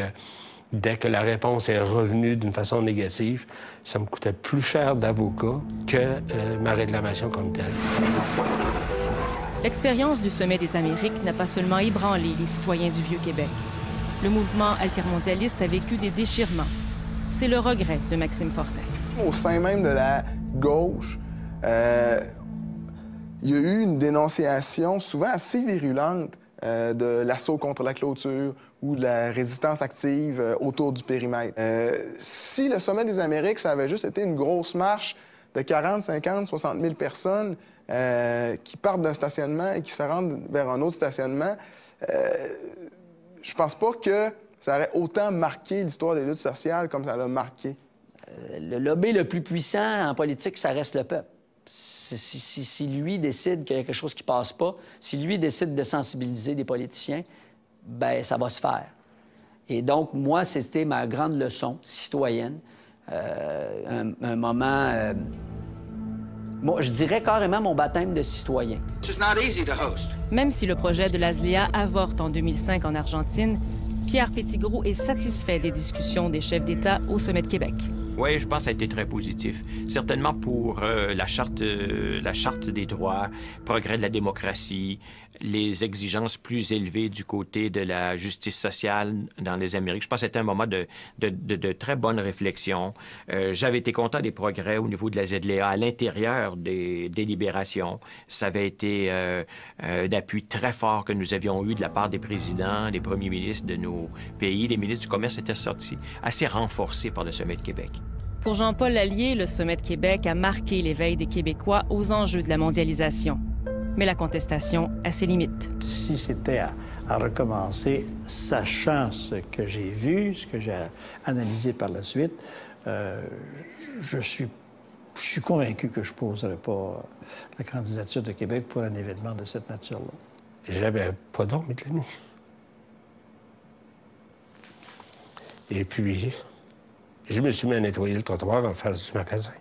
Speaker 13: dès que la réponse est revenue d'une façon négative, ça me coûtait plus cher d'avocat que ma réclamation comme telle.
Speaker 3: L'expérience du Sommet des Amériques n'a pas seulement ébranlé les citoyens du Vieux-Québec. Le mouvement altermondialiste a vécu des déchirements. C'est le regret de Maxime Fortin.
Speaker 6: Au sein même de la gauche, il y a eu une dénonciation souvent assez virulente de l'assaut contre la clôture ou de la résistance active autour du périmètre. Si le Sommet des Amériques, ça avait juste été une grosse marche de 40, 50, 60 000 personnes qui partent d'un stationnement et qui se rendent vers un autre stationnement, je pense pas que ça aurait autant marqué l'histoire des luttes sociales comme ça l'a marqué.
Speaker 18: Le lobby le plus puissant en politique, ça reste le peuple. Si lui décide qu'il y a quelque chose qui passe pas, si lui décide de sensibiliser des politiciens, ben ça va se faire. Et donc, moi, c'était ma grande leçon citoyenne. Un moment... moi, je dirais carrément mon baptême de citoyen.
Speaker 3: Même si le projet de l'ASLEA avorte en 2005 en Argentine, Pierre Petitgrou est satisfait des discussions des chefs d'État au Sommet de Québec.
Speaker 7: Oui, je pense que ça a été très positif. Certainement pour la charte des droits, progrès de la démocratie, les exigences plus élevées du côté de la justice sociale dans les Amériques. Je pense que c'était un moment de très bonne réflexion. J'avais été content des progrès au niveau de la ZLEA à l'intérieur des délibérations. Ça avait été un appui très fort que nous avions eu de la part des présidents, des premiers ministres de nos pays. Les ministres du Commerce étaient sortis assez renforcés par le Sommet de Québec.
Speaker 3: Pour Jean-Paul Lallier, le Sommet de Québec a marqué l'éveil des Québécois aux enjeux de la mondialisation. Mais la contestation a ses limites.
Speaker 4: Si c'était à recommencer, sachant ce que j'ai vu, ce que j'ai analysé par la suite, je suis convaincu que je ne poserai pas la candidature de Québec pour un événement de cette nature-là.
Speaker 13: J'avais pas dormi de la nuit. Et puis, je me suis mis à nettoyer le trottoir en face du magasin.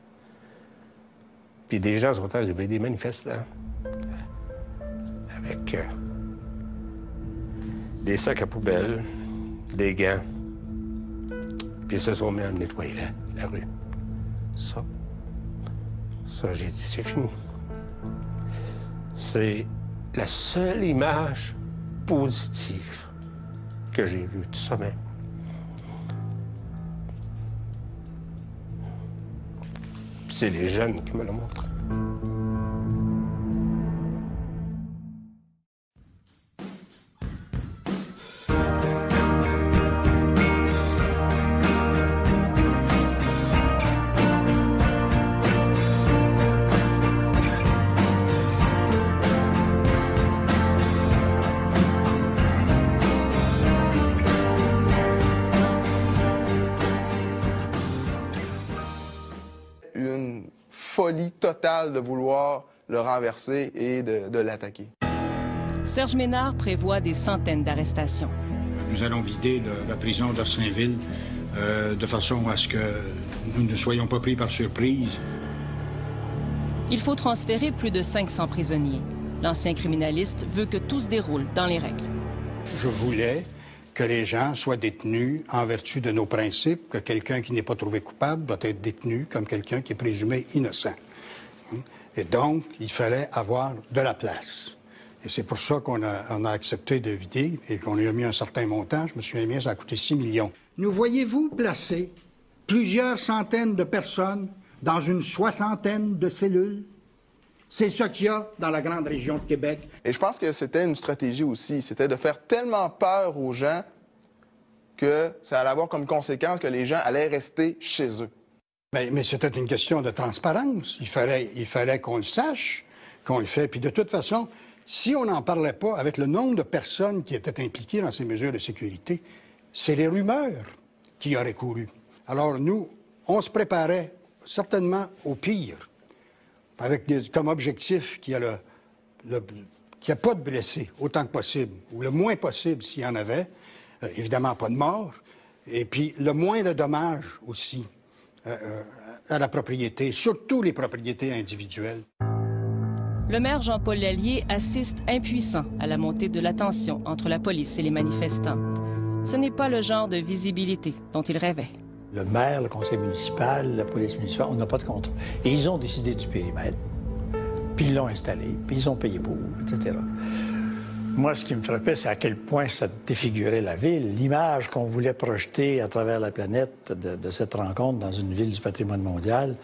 Speaker 13: Puis des gens sont arrivés, des manifestants, avec des sacs à poubelle, des gants. Puis ils se sont mis à nettoyer la rue. Ça, j'ai dit, c'est fini. C'est la seule image positive que j'ai vue du sommet. C'est les jeunes qui me le montrent.
Speaker 6: Folie totale de vouloir le renverser et de l'attaquer.
Speaker 3: Serge Ménard prévoit des centaines d'arrestations.
Speaker 9: Nous allons vider la prison d'Orsainville de façon à ce que nous ne soyons pas pris par surprise.
Speaker 3: Il faut transférer plus de 500 prisonniers. L'ancien criminaliste veut que tout se déroule dans les règles.
Speaker 9: Je voulais que les gens soient détenus en vertu de nos principes, que quelqu'un qui n'est pas trouvé coupable doit être détenu comme quelqu'un qui est présumé innocent. Et donc, il fallait avoir de la place. Et c'est pour ça qu'on a accepté de vider et qu'on lui a mis un certain montant. Je me souviens bien, ça a coûté 6 millions. Nous voyez-vous placer plusieurs centaines de personnes dans une soixantaine de cellules? C'est ce qu'il y a dans la grande région de Québec.
Speaker 6: Et je pense que c'était une stratégie aussi. C'était de faire tellement peur aux gens que ça allait avoir comme conséquence que les gens allaient rester chez eux.
Speaker 9: Mais c'était une question de transparence. Il fallait qu'on le sache, qu'on le fait. Puis de toute façon, si on n'en parlait pas avec le nombre de personnes qui étaient impliquées dans ces mesures de sécurité, c'est les rumeurs qui auraient couru. Alors nous, on se préparait certainement au pire, avec comme objectif qu'il n'y ait pas de blessés autant que possible, ou le moins possible s'il y en avait, évidemment pas de morts, et puis le moins de dommages aussi à la propriété, surtout les propriétés individuelles.
Speaker 3: Le maire Jean-Paul Lallier assiste impuissant à la montée de la tension entre la police et les manifestants. Ce n'est pas le genre de visibilité dont il rêvait.
Speaker 4: Le maire, le conseil municipal, la police municipale, on n'a pas de contrôle. Et ils ont décidé du périmètre, puis ils l'ont installé, puis ils ont payé pour, etc. Moi, ce qui me frappait, c'est à quel point ça défigurait la ville. L'image qu'on voulait projeter à travers la planète de cette rencontre dans une ville du patrimoine mondial,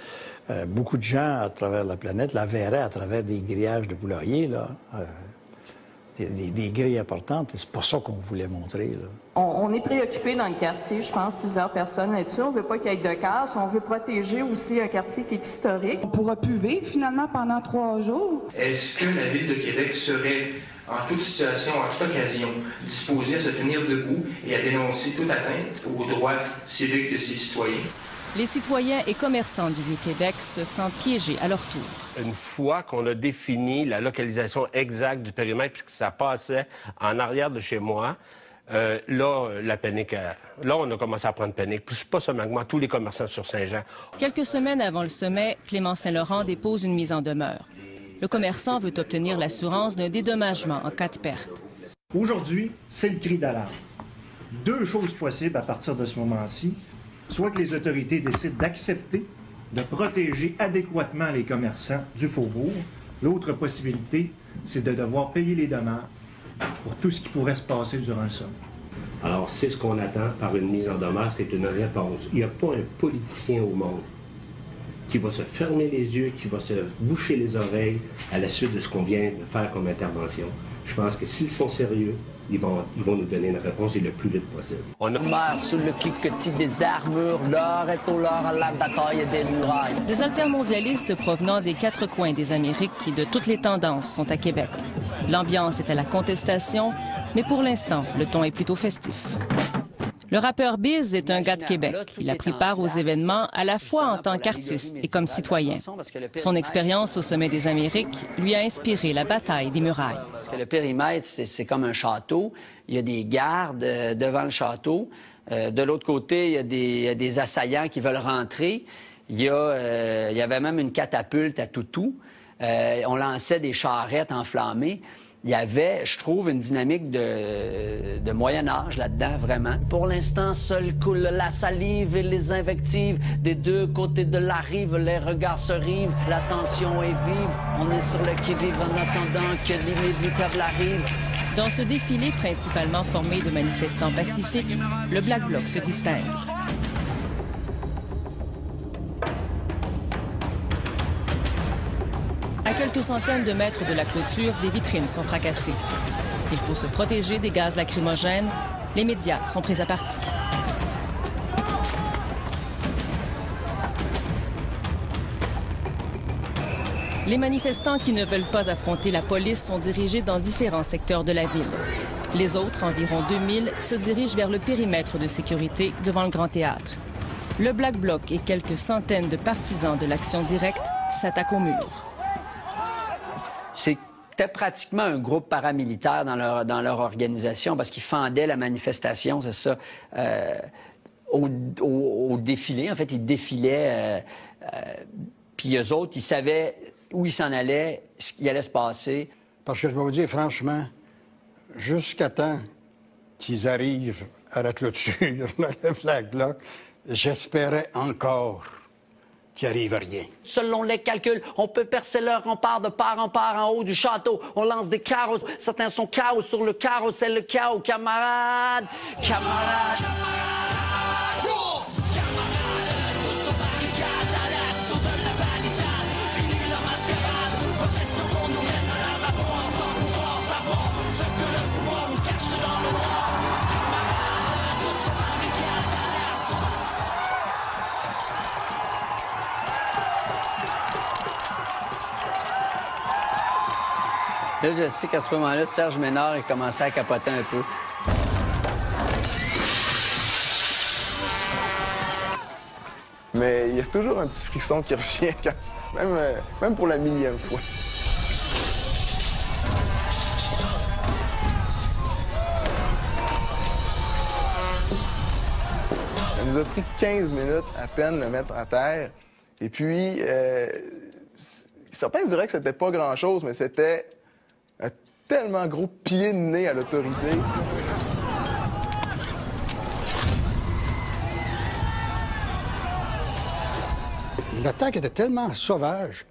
Speaker 4: beaucoup de gens à travers la planète la verraient à travers des grillages de poulailler, là. Des grilles importantes, et c'est pas ça qu'on voulait montrer, là.
Speaker 15: On est préoccupé dans le quartier, je pense, plusieurs personnes là-dessus. On veut pas qu'il y ait de casse, on veut protéger aussi un quartier qui est historique. On pourra plus vivre, finalement, pendant 3 jours.
Speaker 2: Est-ce que la Ville de Québec serait, en toute situation, en toute occasion, disposée à se tenir debout et à dénoncer toute atteinte aux droits civiques de ses citoyens?
Speaker 3: Les citoyens et commerçants du Vieux-Québec se sentent piégés à leur tour.
Speaker 13: Une fois qu'on a défini la localisation exacte du périmètre, puisque ça passait en arrière de chez moi, là, la panique, là, on a commencé à prendre panique. Plus pas seulement moi, tous les commerçants sur Saint-Jean.
Speaker 3: Quelques semaines avant le sommet, Clément Saint-Laurent dépose une mise en demeure. Le commerçant veut obtenir l'assurance d'un dédommagement en cas de perte.
Speaker 26: Aujourd'hui, c'est le cri d'alarme. 2 choses possibles à partir de ce moment-ci. Soit que les autorités décident d'accepter de protéger adéquatement les commerçants du faubourg. L'autre possibilité, c'est de devoir payer les dommages pour tout ce qui pourrait se passer durant le sommet.
Speaker 13: Alors, c'est ce qu'on attend par une mise en demeure, c'est une réponse. Il n'y a pas un politicien au monde qui va se fermer les yeux, qui va se boucher les oreilles à la suite de ce qu'on vient de faire comme intervention. Je pense que s'ils sont sérieux, ils vont nous donner une réponse et le plus vite possible.
Speaker 18: On meurt sous le cliquetis des armures, l'or est au lord à la bataille des murailles.
Speaker 3: Des altermondialistes provenant des 4 coins des Amériques et de toutes les tendances sont à Québec. L'ambiance est à la contestation, mais pour l'instant, le ton est plutôt festif. Le rappeur Biz est un gars de Québec. Il a pris part aux événements à la fois en tant qu'artiste et comme citoyen. Son expérience au sommet des Amériques lui a inspiré la bataille des murailles.
Speaker 18: Parce que le périmètre, c'est comme un château. Il y a des gardes devant le château. De l'autre côté, il y a des assaillants qui veulent rentrer. Il y avait même une catapulte à toutou. On lançait des charrettes enflammées. Il y avait, je trouve, une dynamique de Moyen-Âge là-dedans, vraiment. Pour l'instant, seul coule la salive et les invectives. Des 2 côtés de la rive, les regards se rivent. La tension est vive. On est sur le qui-vive en attendant que l'inévitable arrive.
Speaker 3: Dans ce défilé principalement formé de manifestants pacifiques, le Black Bloc se distingue. À quelques centaines de mètres de la clôture, des vitrines sont fracassées. Il faut se protéger des gaz lacrymogènes. Les médias sont pris à partie. Les manifestants qui ne veulent pas affronter la police sont dirigés dans différents secteurs de la ville. Les autres, environ 2000, se dirigent vers le périmètre de sécurité devant le Grand Théâtre. Le Black Bloc et quelques centaines de partisans de l'Action directe s'attaquent au mur.
Speaker 18: C'était pratiquement un groupe paramilitaire dans leur organisation parce qu'ils fendaient la manifestation, c'est ça, au défilé. En fait, ils défilaient, puis eux autres, ils savaient où ils s'en allaient, ce qui allait se passer.
Speaker 9: Parce que je vais vous dire, franchement, jusqu'à temps qu'ils arrivent à la clôture, le Black Bloc, j'espérais encore qu'il arrive à rien.
Speaker 18: Selon les calculs, on peut percer leur rempart de part en haut du château. On lance des carreaux. Certains sont chaos sur le carreau. C'est le chaos, camarades. Camarades. Là, je sais qu'à ce moment-là, Serge Ménard, il commençait à capoter un peu.
Speaker 6: Mais il y a toujours un petit frisson qui revient, même pour la millième fois. Ça nous a pris 15 minutes à peine de le mettre à terre. Et puis, certains diraient que c'était pas grand-chose, mais c'était un tellement gros pied de nez à l'autorité.
Speaker 9: L'attaque était tellement sauvage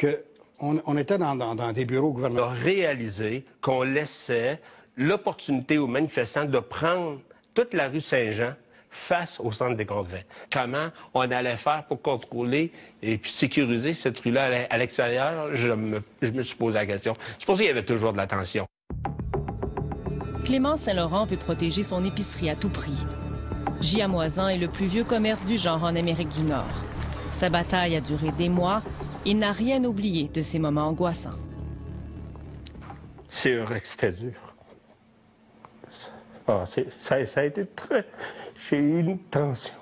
Speaker 9: qu'on était dans des bureaux gouvernementaux.
Speaker 13: On a réalisé qu'on laissait l'opportunité aux manifestants de prendre toute la rue Saint-Jean face au centre des congrès. Comment on allait faire pour contrôler et puis sécuriser cette rue-là à l'extérieur, je me suis posé la question. C'est pour ça qu'il y avait toujours de la tension.
Speaker 3: Clément Saint-Laurent veut protéger son épicerie à tout prix. J. Amoisin est le plus vieux commerce du genre en Amérique du Nord. Sa bataille a duré des mois. Il n'a rien oublié de ces moments angoissants.
Speaker 13: C'est vrai que c'était dur. Ça a été très... J'ai eu une tension.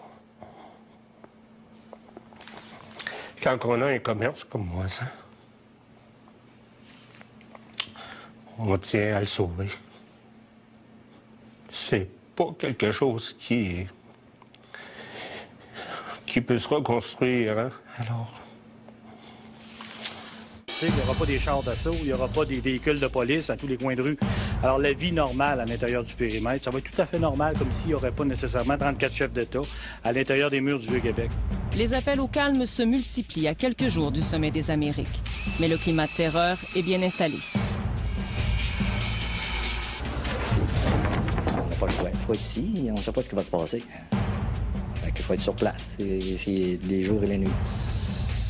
Speaker 13: Quand on a un commerce comme moi, ça, on tient à le sauver. C'est pas quelque chose qui peut se reconstruire, hein? Alors...
Speaker 16: Il n'y aura pas des chars d'assaut, il n'y aura pas des véhicules de police à tous les coins de rue. Alors, la vie normale à l'intérieur du périmètre, ça va être tout à fait normal, comme s'il n'y aurait pas nécessairement 34 chefs d'État à l'intérieur des murs du Vieux-Québec.
Speaker 3: Les appels au calme se multiplient à quelques jours du sommet des Amériques. Mais le climat de terreur est bien installé.
Speaker 17: On n'a pas le choix. Il faut être ici, on ne sait pas ce qui va se passer. Il faut être sur place, c'est les jours et les nuits.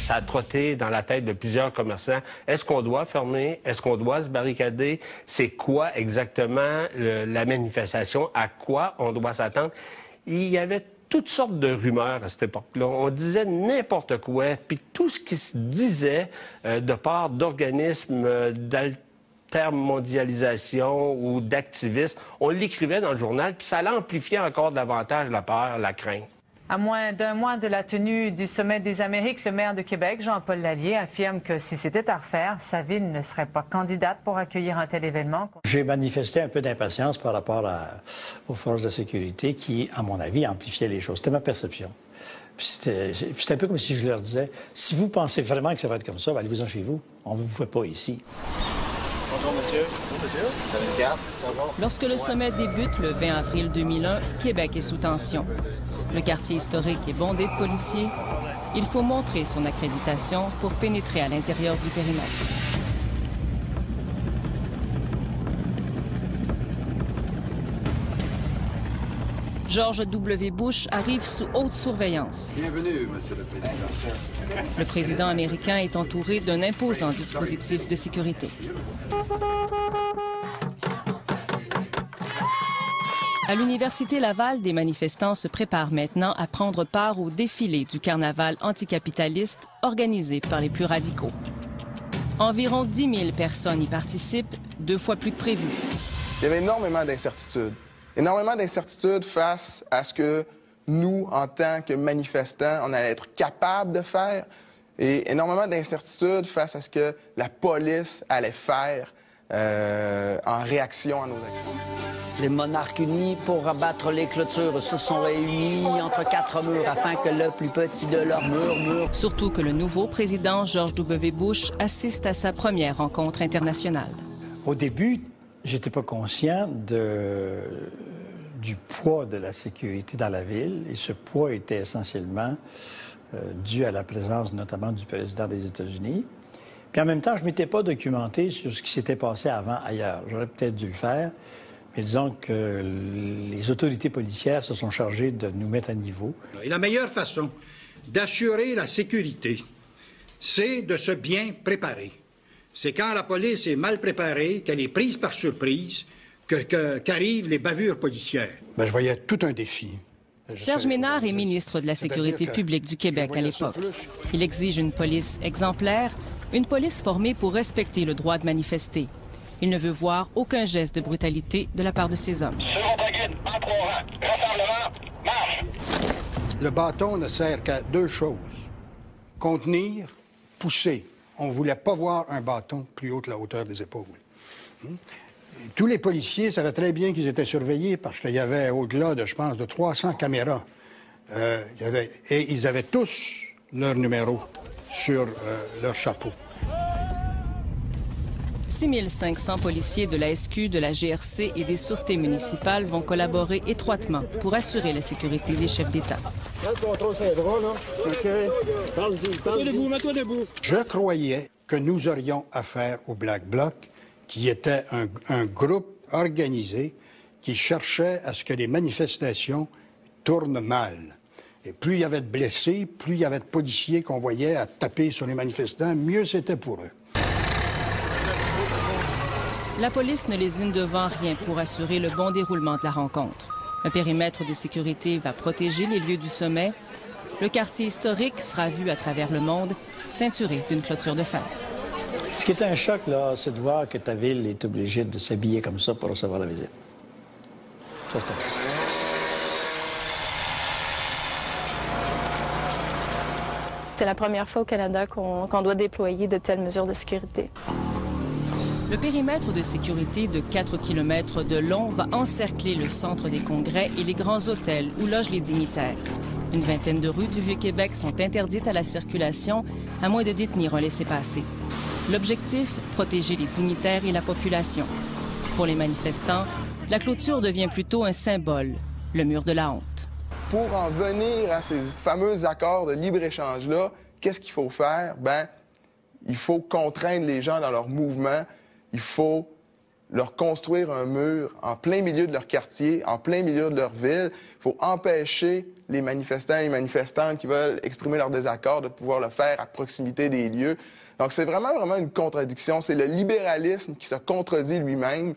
Speaker 13: Ça a trotté dans la tête de plusieurs commerçants. Est-ce qu'on doit fermer? Est-ce qu'on doit se barricader? C'est quoi exactement la manifestation? À quoi on doit s'attendre? Il y avait toutes sortes de rumeurs à cette époque-là. On disait n'importe quoi. Puis tout ce qui se disait de part d'organismes d'altermondialisation ou d'activistes, on l'écrivait dans le journal, puis ça l'amplifiait encore davantage la peur, la crainte.
Speaker 19: À moins d'un mois de la tenue du sommet des Amériques, le maire de Québec, Jean-Paul Lallier, affirme que si c'était à refaire, sa ville ne serait pas candidate pour accueillir un tel événement.
Speaker 4: J'ai manifesté un peu d'impatience par rapport aux forces de sécurité qui, à mon avis, amplifiaient les choses. C'était ma perception. C'était un peu comme si je leur disais, si vous pensez vraiment que ça va être comme ça, allez-vous-en chez vous. On ne vous fait pas ici.
Speaker 16: Bonjour, monsieur. Bonjour, monsieur. Ça va une carte? Ça va?
Speaker 3: Lorsque le sommet débute le 20 avril 2001, Québec est sous tension. Le quartier historique est bondé de policiers. Il faut montrer son accréditation pour pénétrer à l'intérieur du périmètre. George W. Bush arrive sous haute surveillance.
Speaker 20: Bienvenue, Monsieur le Président.
Speaker 3: Le président américain est entouré d'un imposant dispositif de sécurité. À l'Université Laval, des manifestants se préparent maintenant à prendre part au défilé du carnaval anticapitaliste organisé par les plus radicaux. Environ 10 000 personnes y participent, 2 fois plus que prévu.
Speaker 6: Il y avait énormément d'incertitudes. Énormément d'incertitudes face à ce que nous, en tant que manifestants, on allait être capables de faire, et énormément d'incertitudes face à ce que la police allait faire en réaction à nos actions.
Speaker 18: Les monarques unis pour abattre les clôtures se sont réunis entre 4 murs afin que le plus petit de leurs murmure.
Speaker 3: Surtout que le nouveau président George W. Bush assiste à sa première rencontre internationale.
Speaker 4: Au début, j'étais pas conscient du poids de la sécurité dans la ville, et ce poids était essentiellement dû à la présence notamment du président des États-Unis. Puis en même temps, je ne m'étais pas documenté sur ce qui s'était passé avant ailleurs. J'aurais peut-être dû le faire, mais disons que les autorités policières se sont chargées de nous mettre à niveau.
Speaker 9: Et la meilleure façon d'assurer la sécurité, c'est de se bien préparer. C'est quand la police est mal préparée, qu'elle est prise par surprise, qu'arrivent les bavures policières. Je voyais tout un défi.
Speaker 3: Serge Ménard est ministre de la Sécurité publique du Québec à l'époque. Il exige une police exemplaire, une police formée pour respecter le droit de manifester. Il ne veut voir aucun geste de brutalité de la part de ces hommes.
Speaker 9: Le bâton ne sert qu'à deux choses. Contenir, pousser. On ne voulait pas voir un bâton plus haut que la hauteur des épaules. Tous les policiers savaient très bien qu'ils étaient surveillés parce qu'il y avait au-delà de, je pense, de 300 caméras. Et ils avaient tous leur numéro sur leur chapeau.
Speaker 3: 6 500 policiers de la SQ, de la GRC et des sûretés municipales vont collaborer étroitement pour assurer la sécurité des chefs d'État.
Speaker 9: Je croyais que nous aurions affaire au Black Bloc, qui était un groupe organisé qui cherchait à ce que les manifestations tournent mal. Et plus il y avait de blessés, plus il y avait de policiers qu'on voyait à taper sur les manifestants, mieux c'était pour eux.
Speaker 3: La police ne lésine devant rien pour assurer le bon déroulement de la rencontre. Un périmètre de sécurité va protéger les lieux du sommet. Le quartier historique sera vu à travers le monde, ceinturé d'une clôture de fer.
Speaker 4: Ce qui est un choc, là, c'est de voir que ta ville est obligée de s'habiller comme ça pour recevoir la visite. Ça, c'est un choc.
Speaker 1: C'est la première fois au Canada qu'on doit déployer de telles mesures de sécurité.
Speaker 3: Le périmètre de sécurité de 4 km de long va encercler le centre des congrès et les grands hôtels où logent les dignitaires. Une vingtaine de rues du Vieux-Québec sont interdites à la circulation, à moins de détenir un laissez-passer. L'objectif, protéger les dignitaires et la population. Pour les manifestants, la clôture devient plutôt un symbole, le mur de la honte.
Speaker 6: Pour en venir à ces fameux accords de libre-échange-là, qu'est-ce qu'il faut faire? Bien, il faut contraindre les gens dans leur mouvement. Il faut leur construire un mur en plein milieu de leur quartier, en plein milieu de leur ville. Il faut empêcher les manifestants et les manifestantes qui veulent exprimer leur désaccord de pouvoir le faire à proximité des lieux. Donc, c'est vraiment une contradiction. C'est le libéralisme qui se contredit lui-même.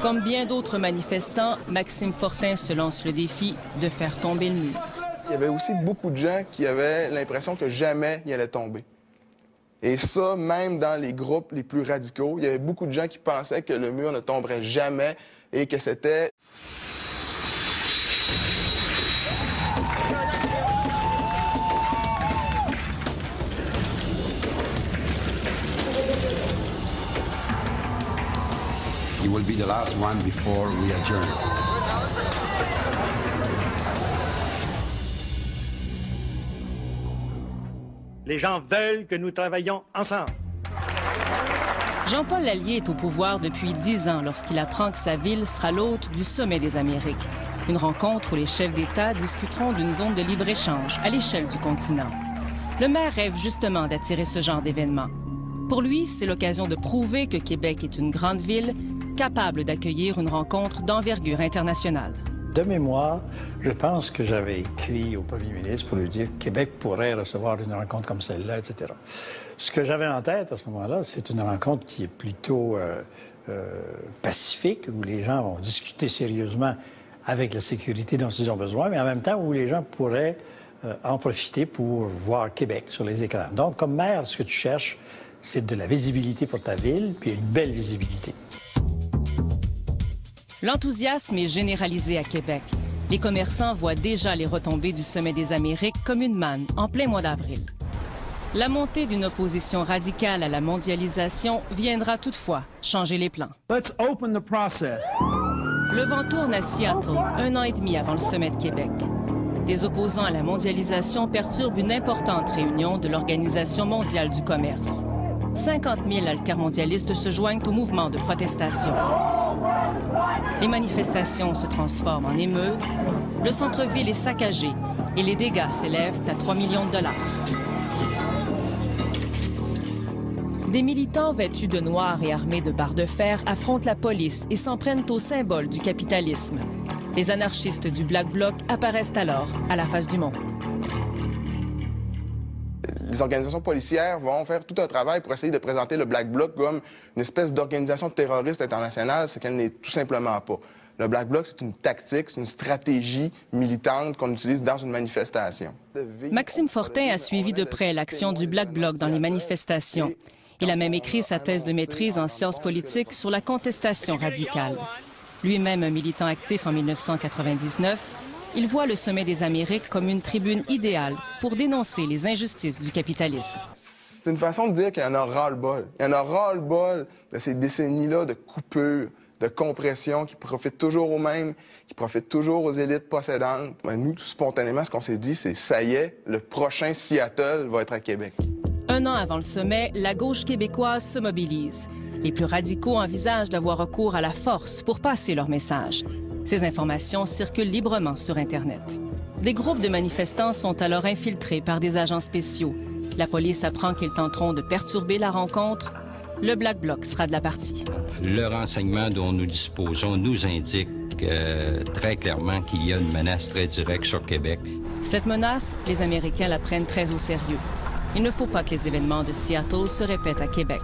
Speaker 3: Comme bien d'autres manifestants, Maxime Fortin se lance le défi de faire tomber le mur.
Speaker 6: Il y avait aussi beaucoup de gens qui avaient l'impression que jamais il allait tomber. Et ça, même dans les groupes les plus radicaux, il y avait beaucoup de gens qui pensaient que le mur ne tomberait jamais et que c'était...
Speaker 20: You will be the last one before we adjourn.
Speaker 26: Les gens veulent que nous travaillions ensemble.
Speaker 3: Jean-Paul Lallier est au pouvoir depuis 10 ans lorsqu'il apprend que sa ville sera l'hôte du Sommet des Amériques. Une rencontre où les chefs d'État discuteront d'une zone de libre-échange à l'échelle du continent. Le maire rêve justement d'attirer ce genre d'événement. Pour lui, c'est l'occasion de prouver que Québec est une grande ville capable d'accueillir une rencontre d'envergure internationale.
Speaker 4: De mémoire, je pense que j'avais écrit au premier ministre pour lui dire que Québec pourrait recevoir une rencontre comme celle-là, etc. Ce que j'avais en tête à ce moment-là, c'est une rencontre qui est plutôt pacifique, où les gens vont discuter sérieusement avec la sécurité dont ils ont besoin, mais en même temps où les gens pourraient en profiter pour voir Québec sur les écrans. Donc, comme maire, ce que tu cherches, c'est de la visibilité pour ta ville, puis une belle visibilité.
Speaker 3: L'enthousiasme est généralisé à Québec. Les commerçants voient déjà les retombées du Sommet des Amériques comme une manne en plein mois d'avril. La montée d'une opposition radicale à la mondialisation viendra toutefois changer les plans.
Speaker 21: Let's open the process.
Speaker 3: Le vent tourne à Seattle, 1 an et demi avant le Sommet de Québec. Des opposants à la mondialisation perturbent une importante réunion de l'Organisation mondiale du commerce. 50 000 altermondialistes se joignent au mouvement de protestation. Les manifestations se transforment en émeutes, le centre-ville est saccagé et les dégâts s'élèvent à 3 millions de dollars. Des militants vêtus de noir et armés de barres de fer affrontent la police et s'en prennent au symbole du capitalisme. Les anarchistes du Black Bloc apparaissent alors à la face du monde.
Speaker 6: Les organisations policières vont faire tout un travail pour essayer de présenter le Black Bloc comme une espèce d'organisation terroriste internationale, ce qu'elle n'est tout simplement pas. Le Black Bloc, c'est une tactique, c'est une stratégie militante qu'on utilise dans une manifestation.
Speaker 3: Maxime Fortin a suivi de près l'action du Black Bloc dans les manifestations. Il a même écrit sa thèse de maîtrise en sciences politiques sur la contestation radicale. Lui-même un militant actif en 1999, il voit le Sommet des Amériques comme une tribune idéale pour dénoncer les injustices du capitalisme.
Speaker 6: C'est une façon de dire qu'il y en a ras-le-bol. Il y en a ras-le-bol de ces décennies-là de coupures, de compression qui profitent toujours aux mêmes, qui profitent toujours aux élites possédantes. Nous, tout spontanément, ce qu'on s'est dit, c'est ça y est, le prochain Seattle va être à Québec.
Speaker 3: Un an avant le sommet, la gauche québécoise se mobilise. Les plus radicaux envisagent d'avoir recours à la force pour passer leur message. Ces informations circulent librement sur Internet. Des groupes de manifestants sont alors infiltrés par des agents spéciaux. La police apprend qu'ils tenteront de perturber la rencontre. Le Black Bloc sera de la partie.
Speaker 5: Le renseignement dont nous disposons nous indique très clairement qu'il y a une menace très directe sur Québec.
Speaker 3: Cette menace, les Américains la prennent très au sérieux. Il ne faut pas que les événements de Seattle se répètent à Québec.